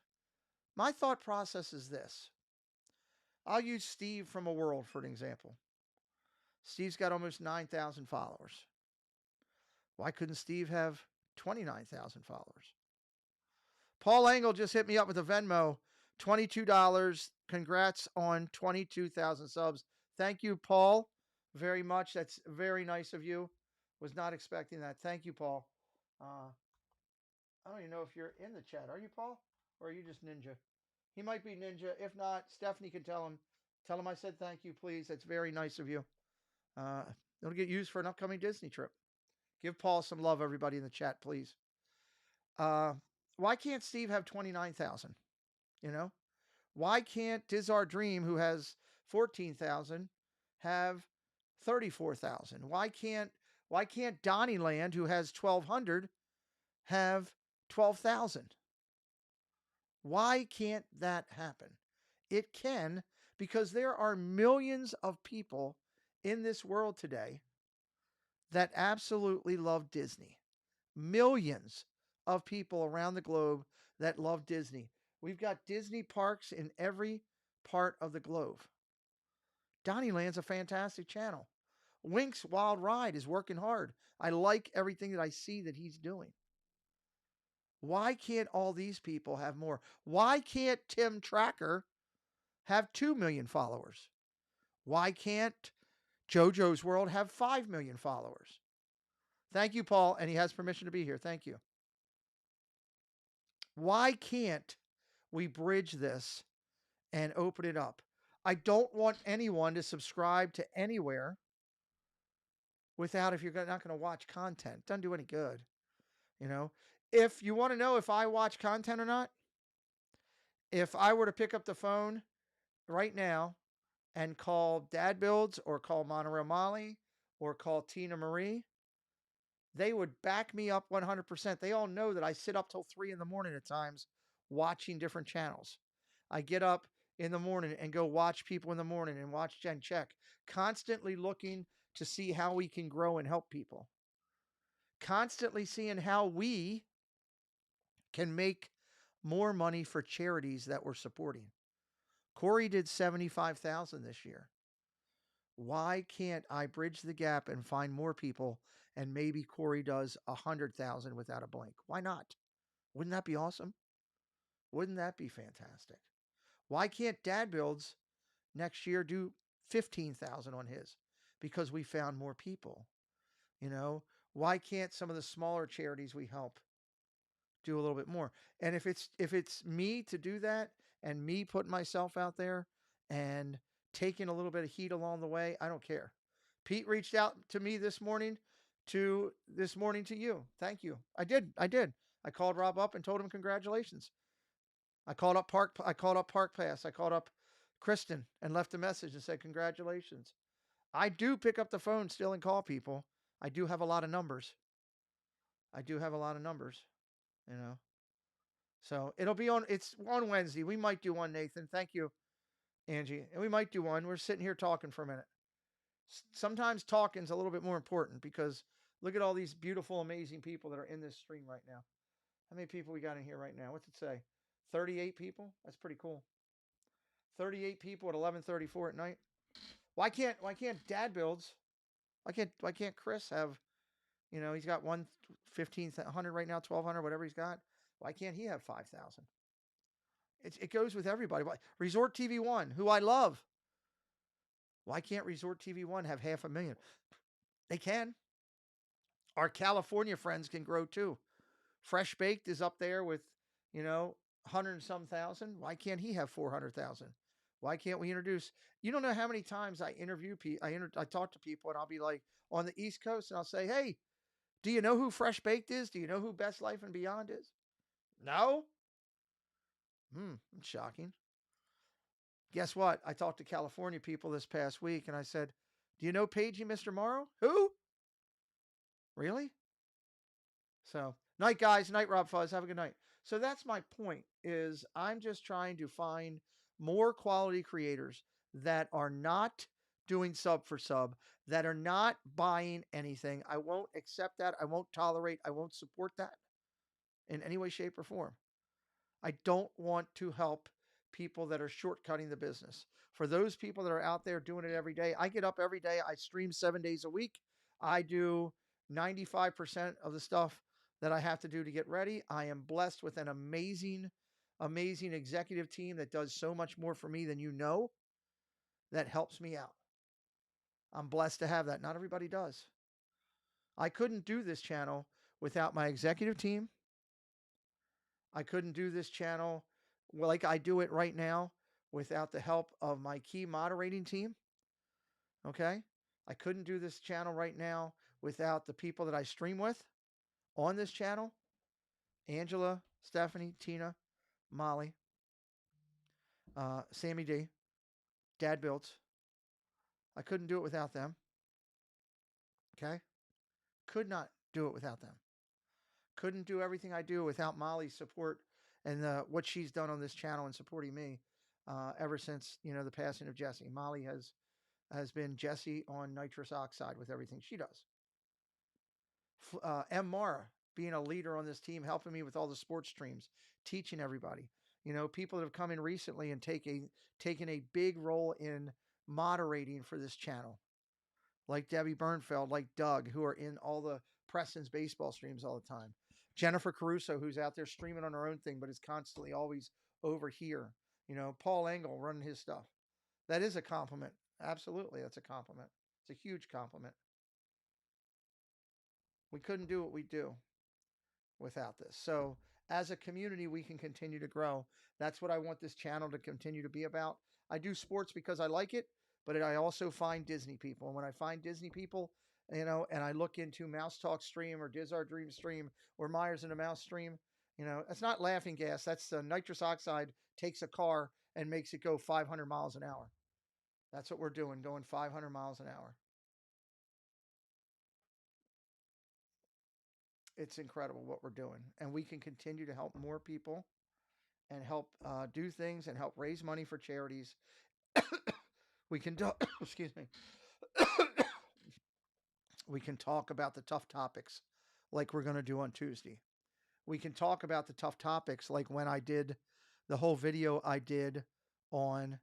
my thought process is this. I'll use Steve from A World for an example. Steve's got almost 9,000 followers. Why couldn't Steve have 29,000 followers? Paul Engel just hit me up with a Venmo, $22. Congrats on 22,000 subs. Thank you, Paul, very much. That's very nice of you. Was not expecting that. Thank you, Paul. Uh, I don't even know if you're in the chat. Are you, Paul? Or are you just Ninja? He might be Ninja. If not, Stephanie can tell him. Tell him I said thank you, please. That's very nice of you. Uh, it'll get used for an upcoming Disney trip. Give Paul some love, everybody in the chat, please. Uh, why can't Steve have 29,000? You know, why can't Dizar Dream, who has 14,000, have 34,000? Why can't Donnyland, who has 1,200, have 12,000? Why can't that happen? It can, because there are millions of people in this world today that absolutely love Disney. Millions of people around the globe that love Disney. We've got Disney parks in every part of the globe. Donnyland's a fantastic channel. Wink's Wild Ride is working hard. I like everything that I see that he's doing. Why can't all these people have more? Why can't Tim Tracker have 2 million followers? Why can't JoJo's World have 5 million followers? Thank you, Paul, and he has permission to be here. Thank you. Why can't we bridge this and open it up? I don't want anyone to subscribe to anywhere without, if you're not going to watch content. It doesn't do any good. You know, if you want to know if I watch content or not, if I were to pick up the phone right now and call Dad Builds or call Monorail Molly or call Tina Marie, they would back me up 100%. They all know that I sit up till 3 in the morning at times watching different channels. I get up in the morning and go watch people in the morning and watch and check, constantly looking to see how we can grow and help people, constantly seeing how we can make more money for charities that we're supporting. Corey did 75,000 this year. Why can't I bridge the gap and find more people and maybe Corey does 100,000 without a blink? Why not? Wouldn't that be awesome? Wouldn't that be fantastic? Why can't Dad Builds next year do 15,000 on his? Because we found more people. You know, why can't some of the smaller charities we help do a little bit more? And if it's me to do that and me putting myself out there and taking a little bit of heat along the way, I don't care. Pete reached out to me this morning to you. Thank you. I did. I did. I called Rob up and told him congratulations. I called up Park Pass. I called up Kristen and left a message and said congratulations. I do pick up the phone still and call people. I do have a lot of numbers. I do have a lot of numbers, you know. So it's on Wednesday. We might do one, Nathan. Thank you, Angie. And we might do one. We're sitting here talking for a minute. Sometimes talking's a little bit more important because look at all these beautiful, amazing people that are in this stream right now. How many people we got in here right now? What's it say? 38 people? That's pretty cool. 38 people at 11:34 at night. Why can't Dad Builds? Why can't Chris have, he's got 1,500 right now, 1,200, whatever he's got. Why can't he have 5,000? It goes with everybody. Resort TV One, who I love. Why can't Resort TV One have 500,000? They can. Our California friends can grow too. Fresh Baked is up there with, 100 and some thousand. Why can't he have 400,000? Why can't we introduce? You don't know how many times I interview people. I talk to people and I'll be like on the East Coast and I'll say, hey, do you know who Fresh Baked is? Do you know who Best Life and Beyond is? No? Shocking. Guess what? I talked to California people this past week and I said, do you know Paige and Mr. Morrow? Who? Really? So, night, guys. Night, Rob Fuzz. Have a good night. So that's my point is I'm just trying to find more quality creators that are not doing sub for sub, that are not buying anything. I won't accept that. I won't tolerate. I won't support that in any way, shape, or form. I don't want to help people that are shortcutting the business. For those people that are out there doing it every day, I get up every day. I stream 7 days a week. I do 95% of the stuff that I have to do to get ready. I am blessed with an amazing, amazing executive team that does so much more for me than you know, that helps me out. I'm blessed to have that. Not everybody does. I couldn't do this channel without my executive team. I couldn't do this channel like I do it right now without the help of my key moderating team. Okay? I couldn't do this channel right now without the people that I stream with on this channel. Angela, Stephanie, Tina, Molly, Sammy D, Dad Builds. I couldn't do it without them. Okay? Could not do it without them. Couldn't do everything I do without Molly's support and what she's done on this channel and supporting me ever since the passing of Jesse. Molly has been Jesse on nitrous oxide with everything she does. M. Mara being a leader on this team, helping me with all the sports streams, teaching everybody. People that have come in recently and taken a big role in moderating for this channel, like Debbie Bernfeld, like Doug, who are in all the Preston's baseball streams all the time. Jennifer Caruso, who's out there streaming on her own thing, but is constantly always over here. Paul Engel running his stuff. That is a compliment. Absolutely, that's a compliment. It's a huge compliment. We couldn't do what we do without this. So, as a community, we can continue to grow. That's what I want this channel to continue to be about. I do sports because I like it, but I also find Disney people. And when I find Disney people, and I look into Mouse Talk stream or Diz Our Dream stream or Myers and the Mouse stream, it's not laughing gas. That's nitrous oxide takes a car and makes it go 500 miles an hour. That's what we're doing, going 500 miles an hour. It's incredible what we're doing. And we can continue to help more people and help do things and help raise money for charities. We can do, excuse me. We can talk about the tough topics like we're going to do on Tuesday. We can talk about the tough topics, like when I did the whole video I did on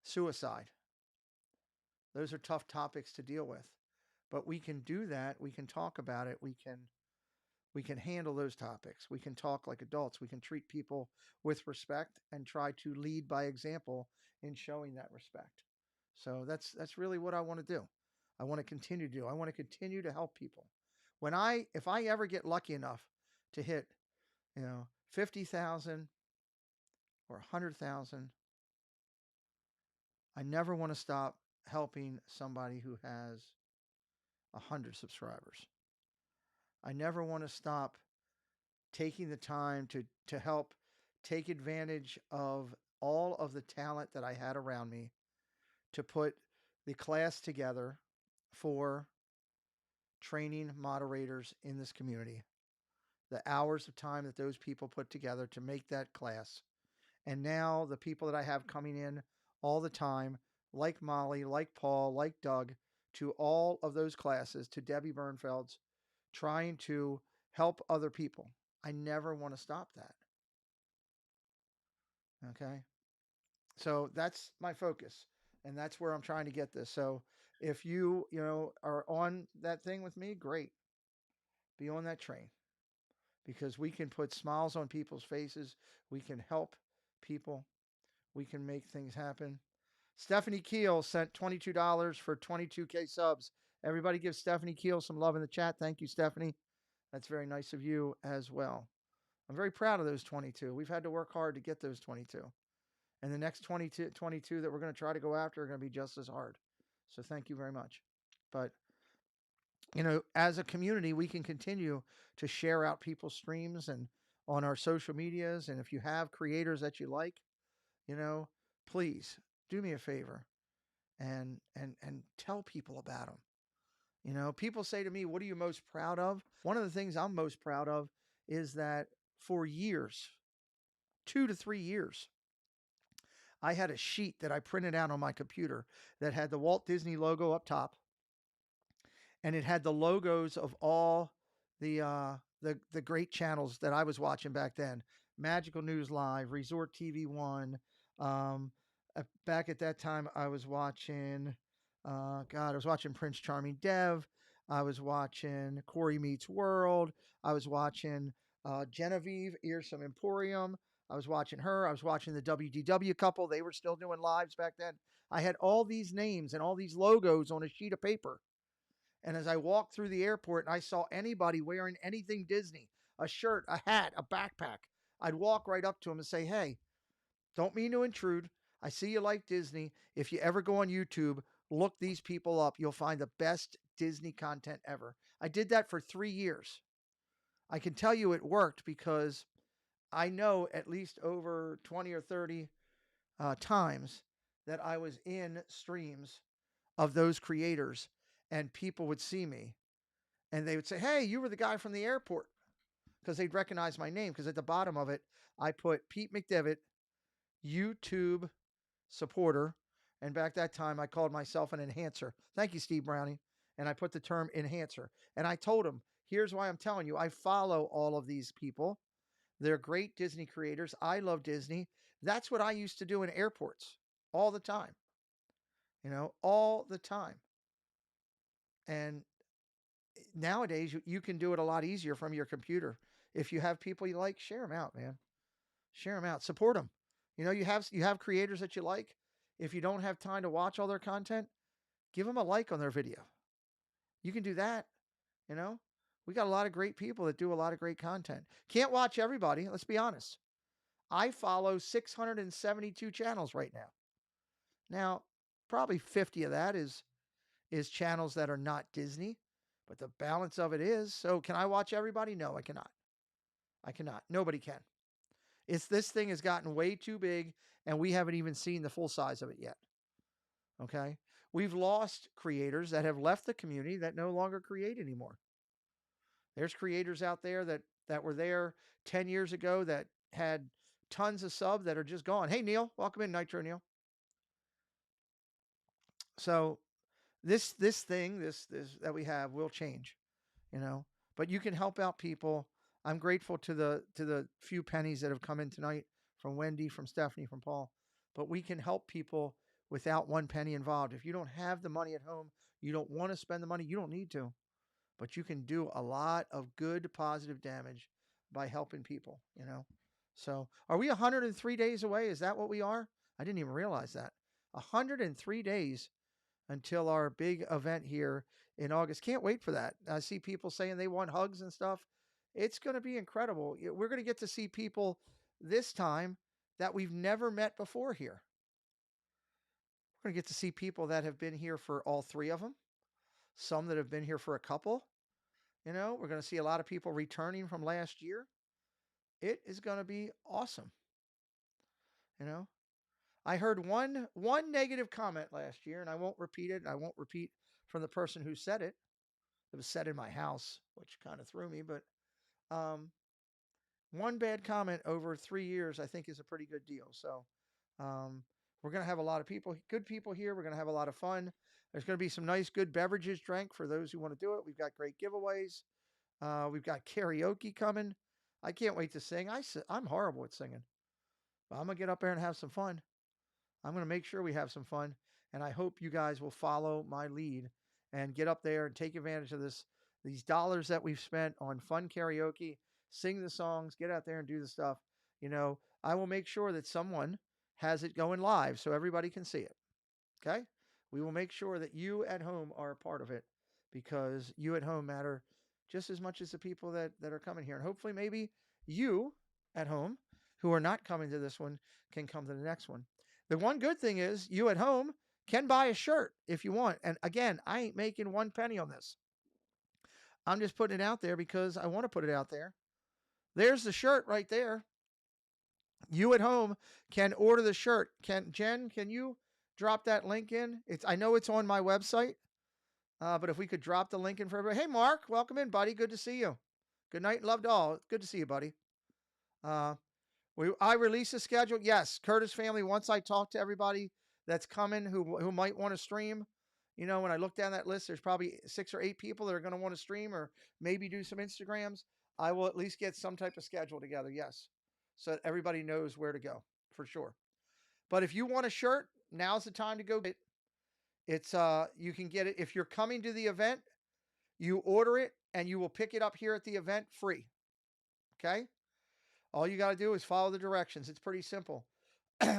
suicide. Those are tough topics to deal with. But we can do that. We can talk about it. We can handle those topics. We can talk like adults. We can treat people with respect and try to lead by example in showing that respect. So that's really what I want to do. I want to continue to do. I want to continue to help people. When I if I ever get lucky enough to hit, 50,000 or 100,000, I never want to stop helping somebody who has 100 subscribers. I never want to stop taking the time to help take advantage of all of the talent that I had around me to put the class together for training moderators in this community. The hours of time that those people put together to make that class. And now the people that I have coming in all the time, like Molly, like Paul, like Doug, to all of those classes, to Debbie Bernfeld's, trying to help other people. I never want to stop that. Okay. So that's my focus. And that's where I'm trying to get this. So if are on that thing with me, great. Be on that train because we can put smiles on people's faces. We can help people. We can make things happen. Stephanie Keel sent $22 for 22K subs. Everybody give Stephanie Keel some love in the chat. Thank you, Stephanie. That's very nice of you as well. I'm very proud of those 22. We've had to work hard to get those 22. And the next 22 that we're going to try to go after are going to be just as hard. So thank you very much. But, as a community, we can continue to share out people's streams and on our social medias. And if you have creators that you like, you know, please do me a favor and tell people about them. People say to me, "What are you most proud of?" One of the things I'm most proud of is that for years, 2 to 3 years, I had a sheet that I printed out on my computer that had the Walt Disney logo up top, and it had the logos of all the great channels that I was watching back then: Magical News Live, Resort TV One. Back at that time, I was watching. I was watching Prince Charming Dev. I was watching Corey Meets World. I was watching Genevieve, Earsome Emporium. I was watching her. I was watching the WDW couple. They were still doing lives back then. I had all these names and all these logos on a sheet of paper. And as I walked through the airport and I saw anybody wearing anything Disney, a shirt, a hat, a backpack, I'd walk right up to them and say, "Hey, don't mean to intrude. I see you like Disney. If you ever go on YouTube, look these people up. You'll find the best Disney content ever." I did that for 3 years. I can tell you it worked because I know at least over 20 or 30 times that I was in streams of those creators and people would see me and they would say, "Hey, you were the guy from the airport," because they'd recognize my name because at the bottom of it, I put Pete McDevitt, YouTube supporter. And back that time, I called myself an enhancer. Thank you, Steve Browning. And I put the term enhancer. And I told him, here's why I'm telling you. I follow all of these people. They're great Disney creators. I love Disney. That's what I used to do in airports all the time, all the time. And nowadays, you can do it a lot easier from your computer. If you have people you like, share them out, man. Share them out. Support them. You have creators that you like. If you don't have time to watch all their content, give them a like on their video. You can do that. You know, we got a lot of great people that do a lot of great content. Can't watch everybody. Let's be honest. I follow 672 channels right now. Now, probably 50 of that is channels that are not Disney, but the balance of it is. So, can I watch everybody? No, I cannot. I cannot. Nobody can. This thing has gotten way too big, and we haven't even seen the full size of it yet. Okay, we've lost creators that have left the community that no longer create anymore. There's creators out there that were there 10 years ago that had tons of subs that are just gone. Hey, Neil, welcome in, Nitro Neil. So this thing this that we have will change, but you can help out people. I'm grateful to the few pennies that have come in tonight from Wendy, from Stephanie, from Paul. But we can help people without one penny involved. If you don't have the money at home, you don't want to spend the money, you don't need to. But you can do a lot of good positive damage by helping people, you know. So, are we 103 days away? Is that what we are? I didn't even realize that. 103 days until our big event here in August. Can't wait for that. I see people saying they want hugs and stuff. It's going to be incredible. We're going to get to see people this time that we've never met before here. We're going to get to see people that have been here for all three of them, some that have been here for a couple. You know, we're going to see a lot of people returning from last year. It is going to be awesome. You know, I heard one negative comment last year, and I won't repeat it. I won't repeat from the person who said it. It was said in my house, which kind of threw me. But um, one bad comment over 3 years, I think, is a pretty good deal. So um, we're going to have a lot of people, good people here. We're going to have a lot of fun. There's going to be some nice, good beverages drank for those who want to do it. We've got great giveaways. We've got karaoke coming. I can't wait to sing. I'm horrible at singing, but I'm going to get up there and have some fun. I'm going to make sure we have some fun. And I hope you guys will follow my lead and get up there and take advantage of these dollars that we've spent on fun karaoke, sing the songs, get out there and do the stuff. You know, I will make sure that someone has it going live so everybody can see it. Okay? We will make sure that you at home are a part of it because you at home matter just as much as the people that are coming here. And hopefully, maybe you at home who are not coming to this one can come to the next one. The one good thing is you at home can buy a shirt if you want. And again, I ain't making one penny on this. I'm just putting it out there because I want to put it out there. There's the shirt right there. You at home can order the shirt. Can you drop that link in? I know it's on my website, but if we could drop the link in for everybody. Hey, Mark, welcome in, buddy. Good to see you. Good night and love to all. Good to see you, buddy. Uh, I release a schedule. Yes, Curtis family. Once I talk to everybody that's coming who might want to stream, you know, when I look down that list, there's probably 6 or 8 people that are going to want to stream or maybe do some Instagrams. I will at least get some type of schedule together. Yes, so that everybody knows where to go for sure. But if you want a shirt, now's the time to go get it. It's you can get it if you're coming to the event. You order it and you will pick it up here at the event free. Okay? All you got to do is follow the directions. It's pretty simple.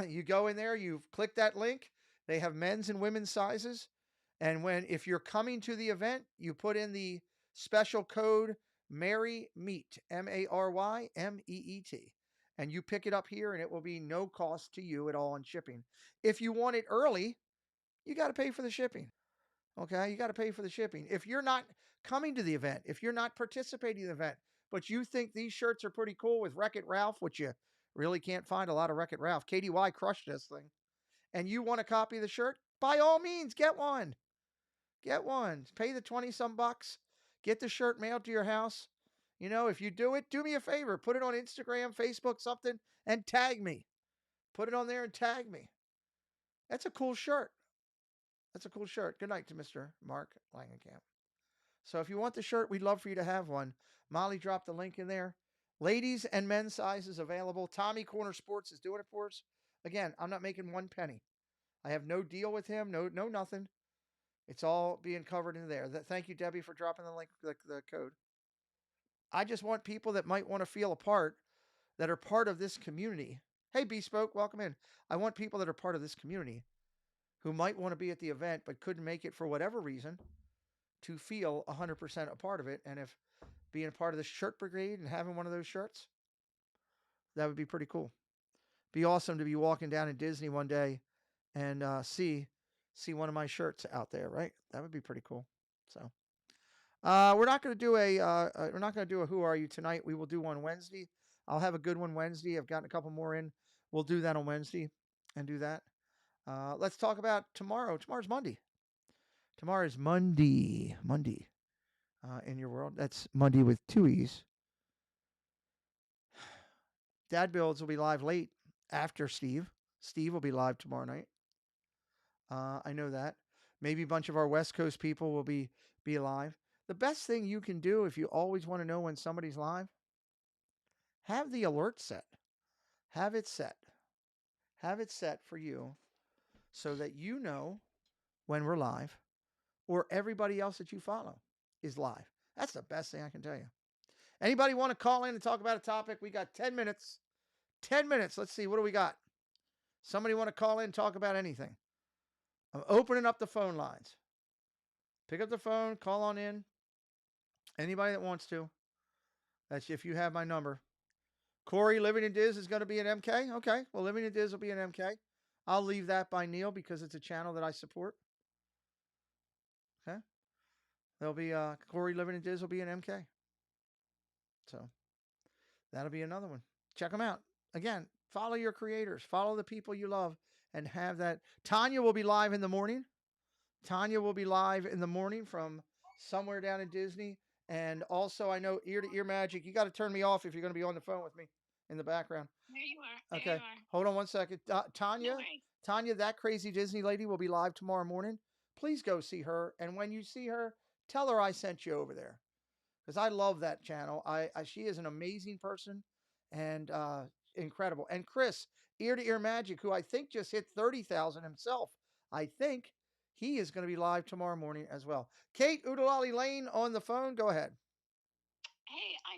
You go in there, you click that link. They have men's and women's sizes. And if you're coming to the event, you put in the special code Mary Meet, MARYMEET. And you pick it up here and it will be no cost to you at all on shipping. If you want it early, you got to pay for the shipping. Okay, you got to pay for the shipping. If you're not coming to the event, if you're not participating in the event, but you think these shirts are pretty cool with Wreck-It Ralph, which you really can't find a lot of Wreck-It Ralph. KDY crushed this thing. And you want a copy of the shirt? By all means, get one. Get one. Pay the 20 some bucks. Get the shirt mailed to your house. You know, if you do it, do me a favor. Put it on Instagram, Facebook, something, and tag me. Put it on there and tag me. That's a cool shirt. That's a cool shirt. Good night to Mr. Mark Langenkamp. So if you want the shirt, we'd love for you to have one. Molly dropped the link in there. Ladies and men's sizes available. Tommy Corner Sports is doing it for us. Again, I'm not making one penny. I have no deal with him. No nothing. It's all being covered in there. Thank you, Debbie, for dropping the link, the code. I just want people that might want to feel a part, that are part of this community. Hey, Bespoke, welcome in. I want people that are part of this community who might want to be at the event but couldn't make it for whatever reason to feel 100% a part of it. And if being a part of the shirt brigade and having one of those shirts, that would be pretty cool. Be awesome to be walking down in Disney one day and see one of my shirts out there, right? That would be pretty cool. So we're not going to do a Who Are You tonight. We will do one Wednesday. I'll have a good one Wednesday. I've gotten a couple more in. We'll do that on Wednesday and do that. Let's talk about tomorrow. Tomorrow's Monday. Tomorrow is Monday. Monday in your world. That's Monday with 2 E's. Dad Builds will be live late after Steve. Steve will be live tomorrow night. I know that. Maybe a bunch of our West Coast people will be live. The best thing you can do if you always want to know when somebody's live, have the alert set. Have it set. Have it set for you so that you know when we're live or everybody else that you follow is live. That's the best thing I can tell you. Anybody want to call in and talk about a topic? We got 10 minutes. 10 minutes. Let's see. What do we got? Somebody want to call in and talk about anything? I'm opening up the phone lines. Pick up the phone, call on in. Anybody that wants to. That's if you have my number. Corey, Living in Diz is going to be an MK. Okay. Well, Living in Diz will be an MK. I'll leave that by Neil because it's a channel that I support. Okay. There'll be Corey Living in Diz will be an MK. So that'll be another one. Check them out. Again, follow your creators, follow the people you love, and have that. Tanya will be live in the morning. Tanya will be live in the morning from somewhere down in Disney. And also, I know Ear to Ear Magic. You got to turn me off if you're going to be on the phone with me in the background. There you are. Okay. Hold on one second. Tanya, no Tanya, that crazy Disney lady will be live tomorrow morning. Please go see her. And when you see her, tell her I sent you over there because I love that channel. She is an amazing person and incredible. And Chris, Ear to Ear Magic, who I think just hit 30,000 himself, I think he is going to be live tomorrow morning as well. Kate Udalali Lane on the phone. Go ahead. Hey, I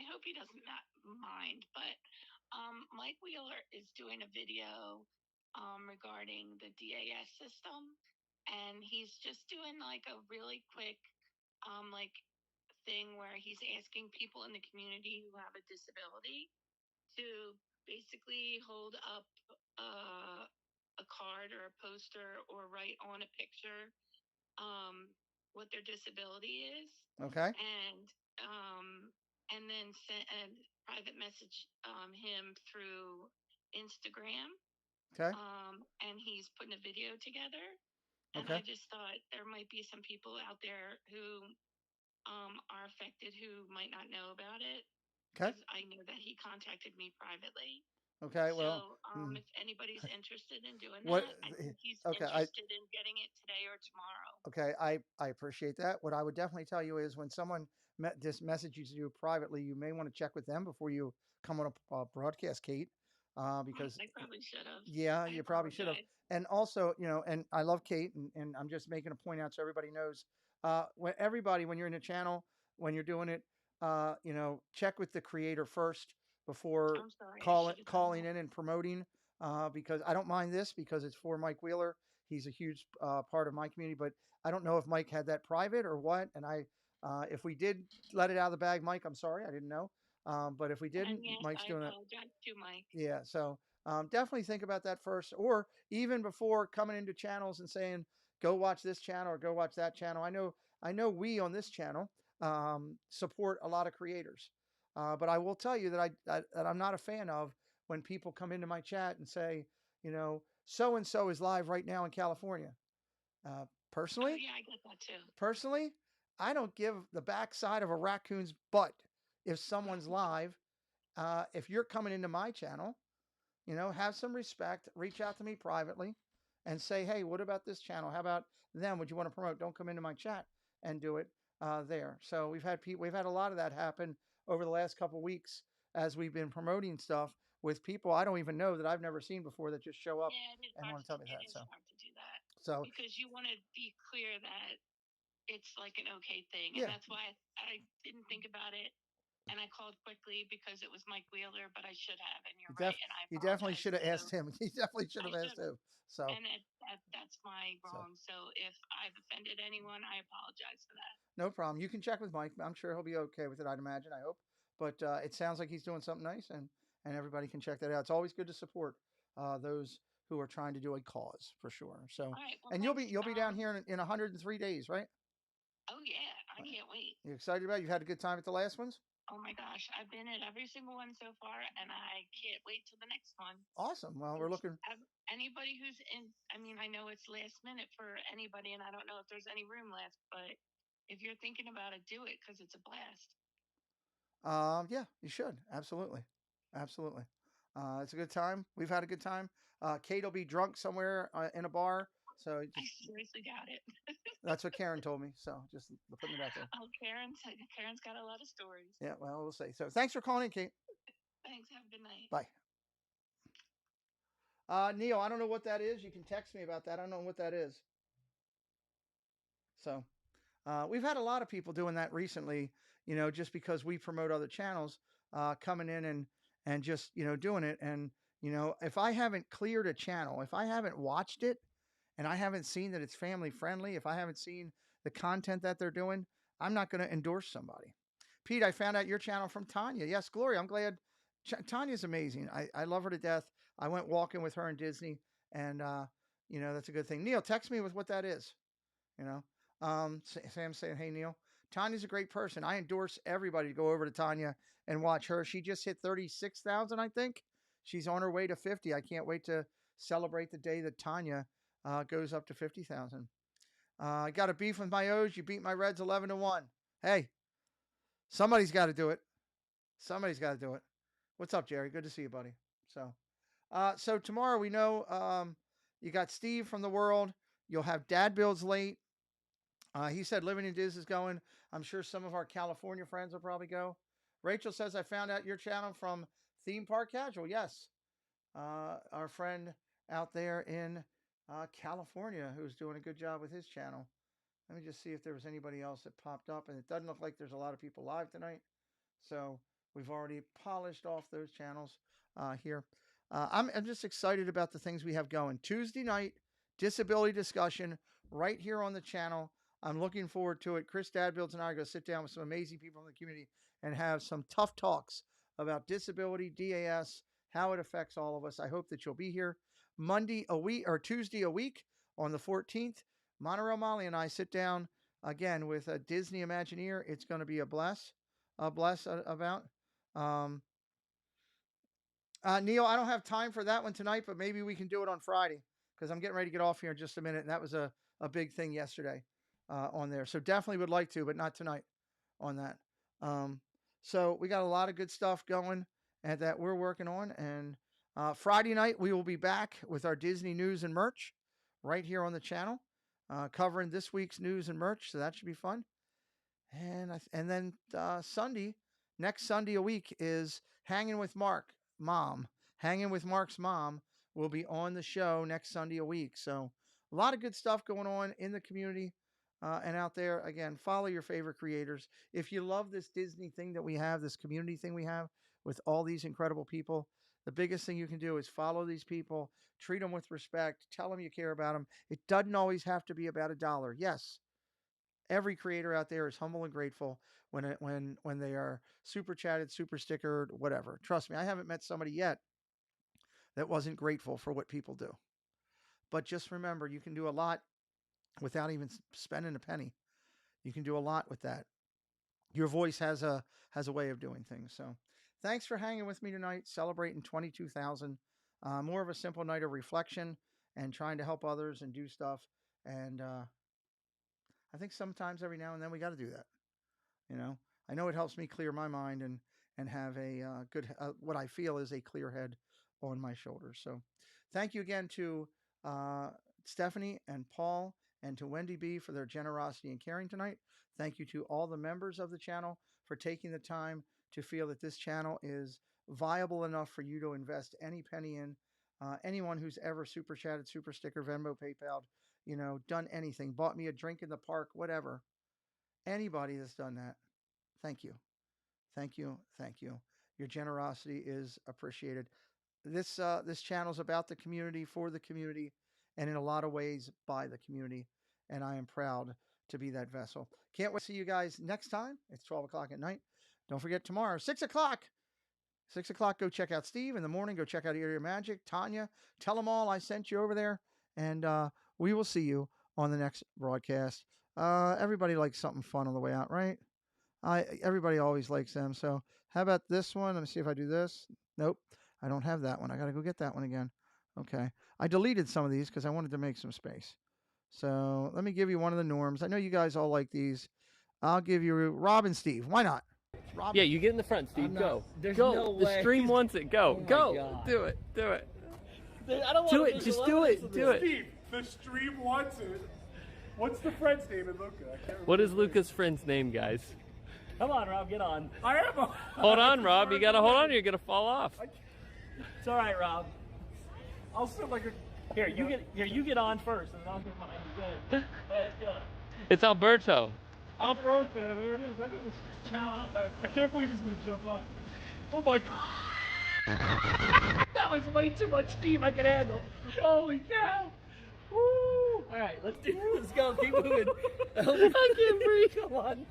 hope he doesn't mind, but Mike Wheeler is doing a video regarding the DAS system, and he's just doing like a really quick like thing where he's asking people in the community who have a disability to basically hold up a card or a poster or write on a picture what their disability is. Okay. And then send a private message him through Instagram. Okay. And he's putting a video together. And okay. I just thought there might be some people out there who are affected who might not know about it. Okay. I know that he contacted me privately. Okay, well, if anybody's interested in doing that, I think he's interested in getting it today or tomorrow. Okay, I appreciate that. What I would definitely tell you is when someone just messages you privately, you may want to check with them before you come on a broadcast, Kate, because I probably should have. Yeah, you probably should have. And also, and I love Kate, and I'm just making a point out so everybody knows. When you're in a channel, when you're doing it, check with the creator first before calling in and promoting. Because I don't mind this because it's for Mike Wheeler. He's a huge part of my community, but I don't know if Mike had that private or what. And if we did let it out of the bag, Mike, I'm sorry, I didn't know. But if we didn't, yes, Mike's doing it. I apologize to Mike. Yeah, so definitely think about that first, or even before coming into channels and saying, "Go watch this channel" or "Go watch that channel." I know we on this channel support a lot of creators, but I will tell you that that I'm not a fan of when people come into my chat and say, so and so is live right now in California. Personally, oh, yeah, I get that too. Personally, I don't give the backside of a raccoon's butt if someone's live. If you're coming into my channel, have some respect, reach out to me privately and say, hey, what about this channel? How about them? Would you want to promote? Don't come into my chat and do it there. So we've had a lot of that happen over the last couple of weeks as we've been promoting stuff with people I don't even know that I've never seen before that just show up and want to tell me that. So hard to do that. So because you want to be clear that it's like an okay thing, and that's why I didn't think about it. And I called quickly because it was Mike Wheeler, but I should have. And you're right. And you definitely should have asked him. You definitely should have asked him. So, and that's my wrong. So if I've offended anyone, I apologize for that. No problem. You can check with Mike. I'm sure he'll be okay with it. I'd imagine. I hope. But it sounds like he's doing something nice, and everybody can check that out. It's always good to support those who are trying to do a cause for sure. So, right, well, and you'll be down here in 103 days, right? Oh yeah, I can't wait. You excited about it? You had a good time at the last ones? Oh my gosh, I've been at every single one so far, and I can't wait till the next one. Awesome. Well, we're looking. Anybody who's in, I know it's last minute for anybody, and I don't know if there's any room left, but if you're thinking about it, do it because it's a blast. Yeah, you should. Absolutely. Absolutely. It's a good time. We've had a good time. Kate will be drunk somewhere in a bar. So I seriously doubt it. That's what Karen told me. So just putting it out there. Oh, Karen's got a lot of stories. Yeah, well, we'll see. So thanks for calling in, Kate. Thanks. Have a good night. Bye. Neil, I don't know what that is. You can text me about that. I don't know what that is. So we've had a lot of people doing that recently, just because we promote other channels, coming in and just, doing it. And, if I haven't cleared a channel, if I haven't watched it and I haven't seen that it's family friendly, if I haven't seen the content that they're doing, I'm not going to endorse somebody. Pete, I found out your channel from Tanya. Yes, Gloria, I'm glad. Tanya's amazing. I love her to death. I went walking with her in Disney, and that's a good thing. Neil, text me with what that is. You know, Sam saying, "Hey Neil, Tanya's a great person. I endorse everybody to go over to Tanya and watch her. She just hit 36,000, I think. She's on her way to 50. I can't wait to celebrate the day that Tanya goes up to 50,000. I got a beef with my O's. You beat my Reds 11-1. Hey, somebody's got to do it. Somebody's got to do it. What's up, Jerry? Good to see you, buddy. So tomorrow we know you got Steve from the World. You'll have Dad Builds late. He said Living in Diz is going. I'm sure some of our California friends will probably go. Rachel says, I found out your channel from Theme Park Casual. Yes. Our friend out there in California who's doing a good job with his channel. Let me just see if there was anybody else that popped up. And it doesn't look like there's a lot of people live tonight. So we've already polished off those channels here. I'm just excited about the things we have going. Tuesday night, disability discussion right here on the channel. I'm looking forward to it. Chris Dadbuilds and I are going to sit down with some amazing people in the community and have some tough talks about disability, DAS, how it affects all of us. I hope that you'll be here. Tuesday a week on the 14th. Monorail Molly and I sit down again with a Disney Imagineer. It's going to be a bless about. Neil, I don't have time for that one tonight, but maybe we can do it on Friday because I'm getting ready to get off here in just a minute. And that was a big thing yesterday on there. So definitely would like to, but not tonight on that. So we got a lot of good stuff going and that we're working on. And Friday night, we will be back with our Disney news and merch right here on the channel, covering this week's news and merch. So that should be fun. And then next Sunday a week is Hanging with Mark. Hanging with Mark's mom will be on the show next Sunday a week. So a lot of good stuff going on in the community and out there. Again, follow your favorite creators. If you love this Disney thing that we have, this community thing we have with all these incredible people, the biggest thing you can do is follow these people, treat them with respect, tell them you care about them. It doesn't always have to be about $1. Yes, every creator out there is humble and grateful when they are super chatted, super stickered, whatever. Trust me, I haven't met somebody yet that wasn't grateful for what people do. But just remember, you can do a lot without even spending a penny. You can do a lot with that. Your voice has a way of doing things. So thanks for hanging with me tonight, celebrating 22,000. More of a simple night of reflection and trying to help others and do stuff. And I think sometimes every now and then we got to do that. I know it helps me clear my mind and have a good, what I feel is a clear head on my shoulders. So thank you again to Stephanie and Paul and to Wendy B for their generosity and caring tonight. Thank you to all the members of the channel for taking the time to feel that this channel is viable enough for you to invest any penny in. Anyone who's ever super chatted, super sticker, Venmo, PayPal, done anything, bought me a drink in the park, whatever. Anybody that's done that, thank you. Thank you. Thank you. Your generosity is appreciated. This channel is about the community, for the community, and in a lot of ways by the community. And I am proud to be that vessel. Can't wait to see you guys next time. It's 12 o'clock at night. Don't forget tomorrow, 6 o'clock. 6 o'clock, go check out Steve. In the morning, go check out Area Magic. Tanya, tell them all I sent you over there. And we will see you on the next broadcast. Everybody likes something fun on the way out, right? Everybody always likes them. So how about this one? Let me see if I do this. Nope, I don't have that one. I got to go get that one again. Okay. I deleted some of these because I wanted to make some space. So let me give you one of the norms. I know you guys all like these. I'll give you Rob and Steve. Why not? Rob, yeah, you get in the front, Steve. Go. There's go. No the way. stream wants it. Go. Oh go. God. Do it. Do it. I don't do want it. Just do it. Do it. Steve, the stream wants it. What's the friend's name in Luca? What is Luca's friend's name, guys? Come on, Rob, get on. I am. Hold on, Rob. You gotta hold on. You're gonna fall off. It's all right, Rob. I'll sit like a. Here, you get on first, and then I'll get mine. Good. Let's go. It's Alberto. I'll throw it there. There it is. I can't believe he's gonna jump on. Oh my god. That was way too much steam I could handle. Holy cow. Woo. All right, let's go. Keep moving. I can't breathe. Come on.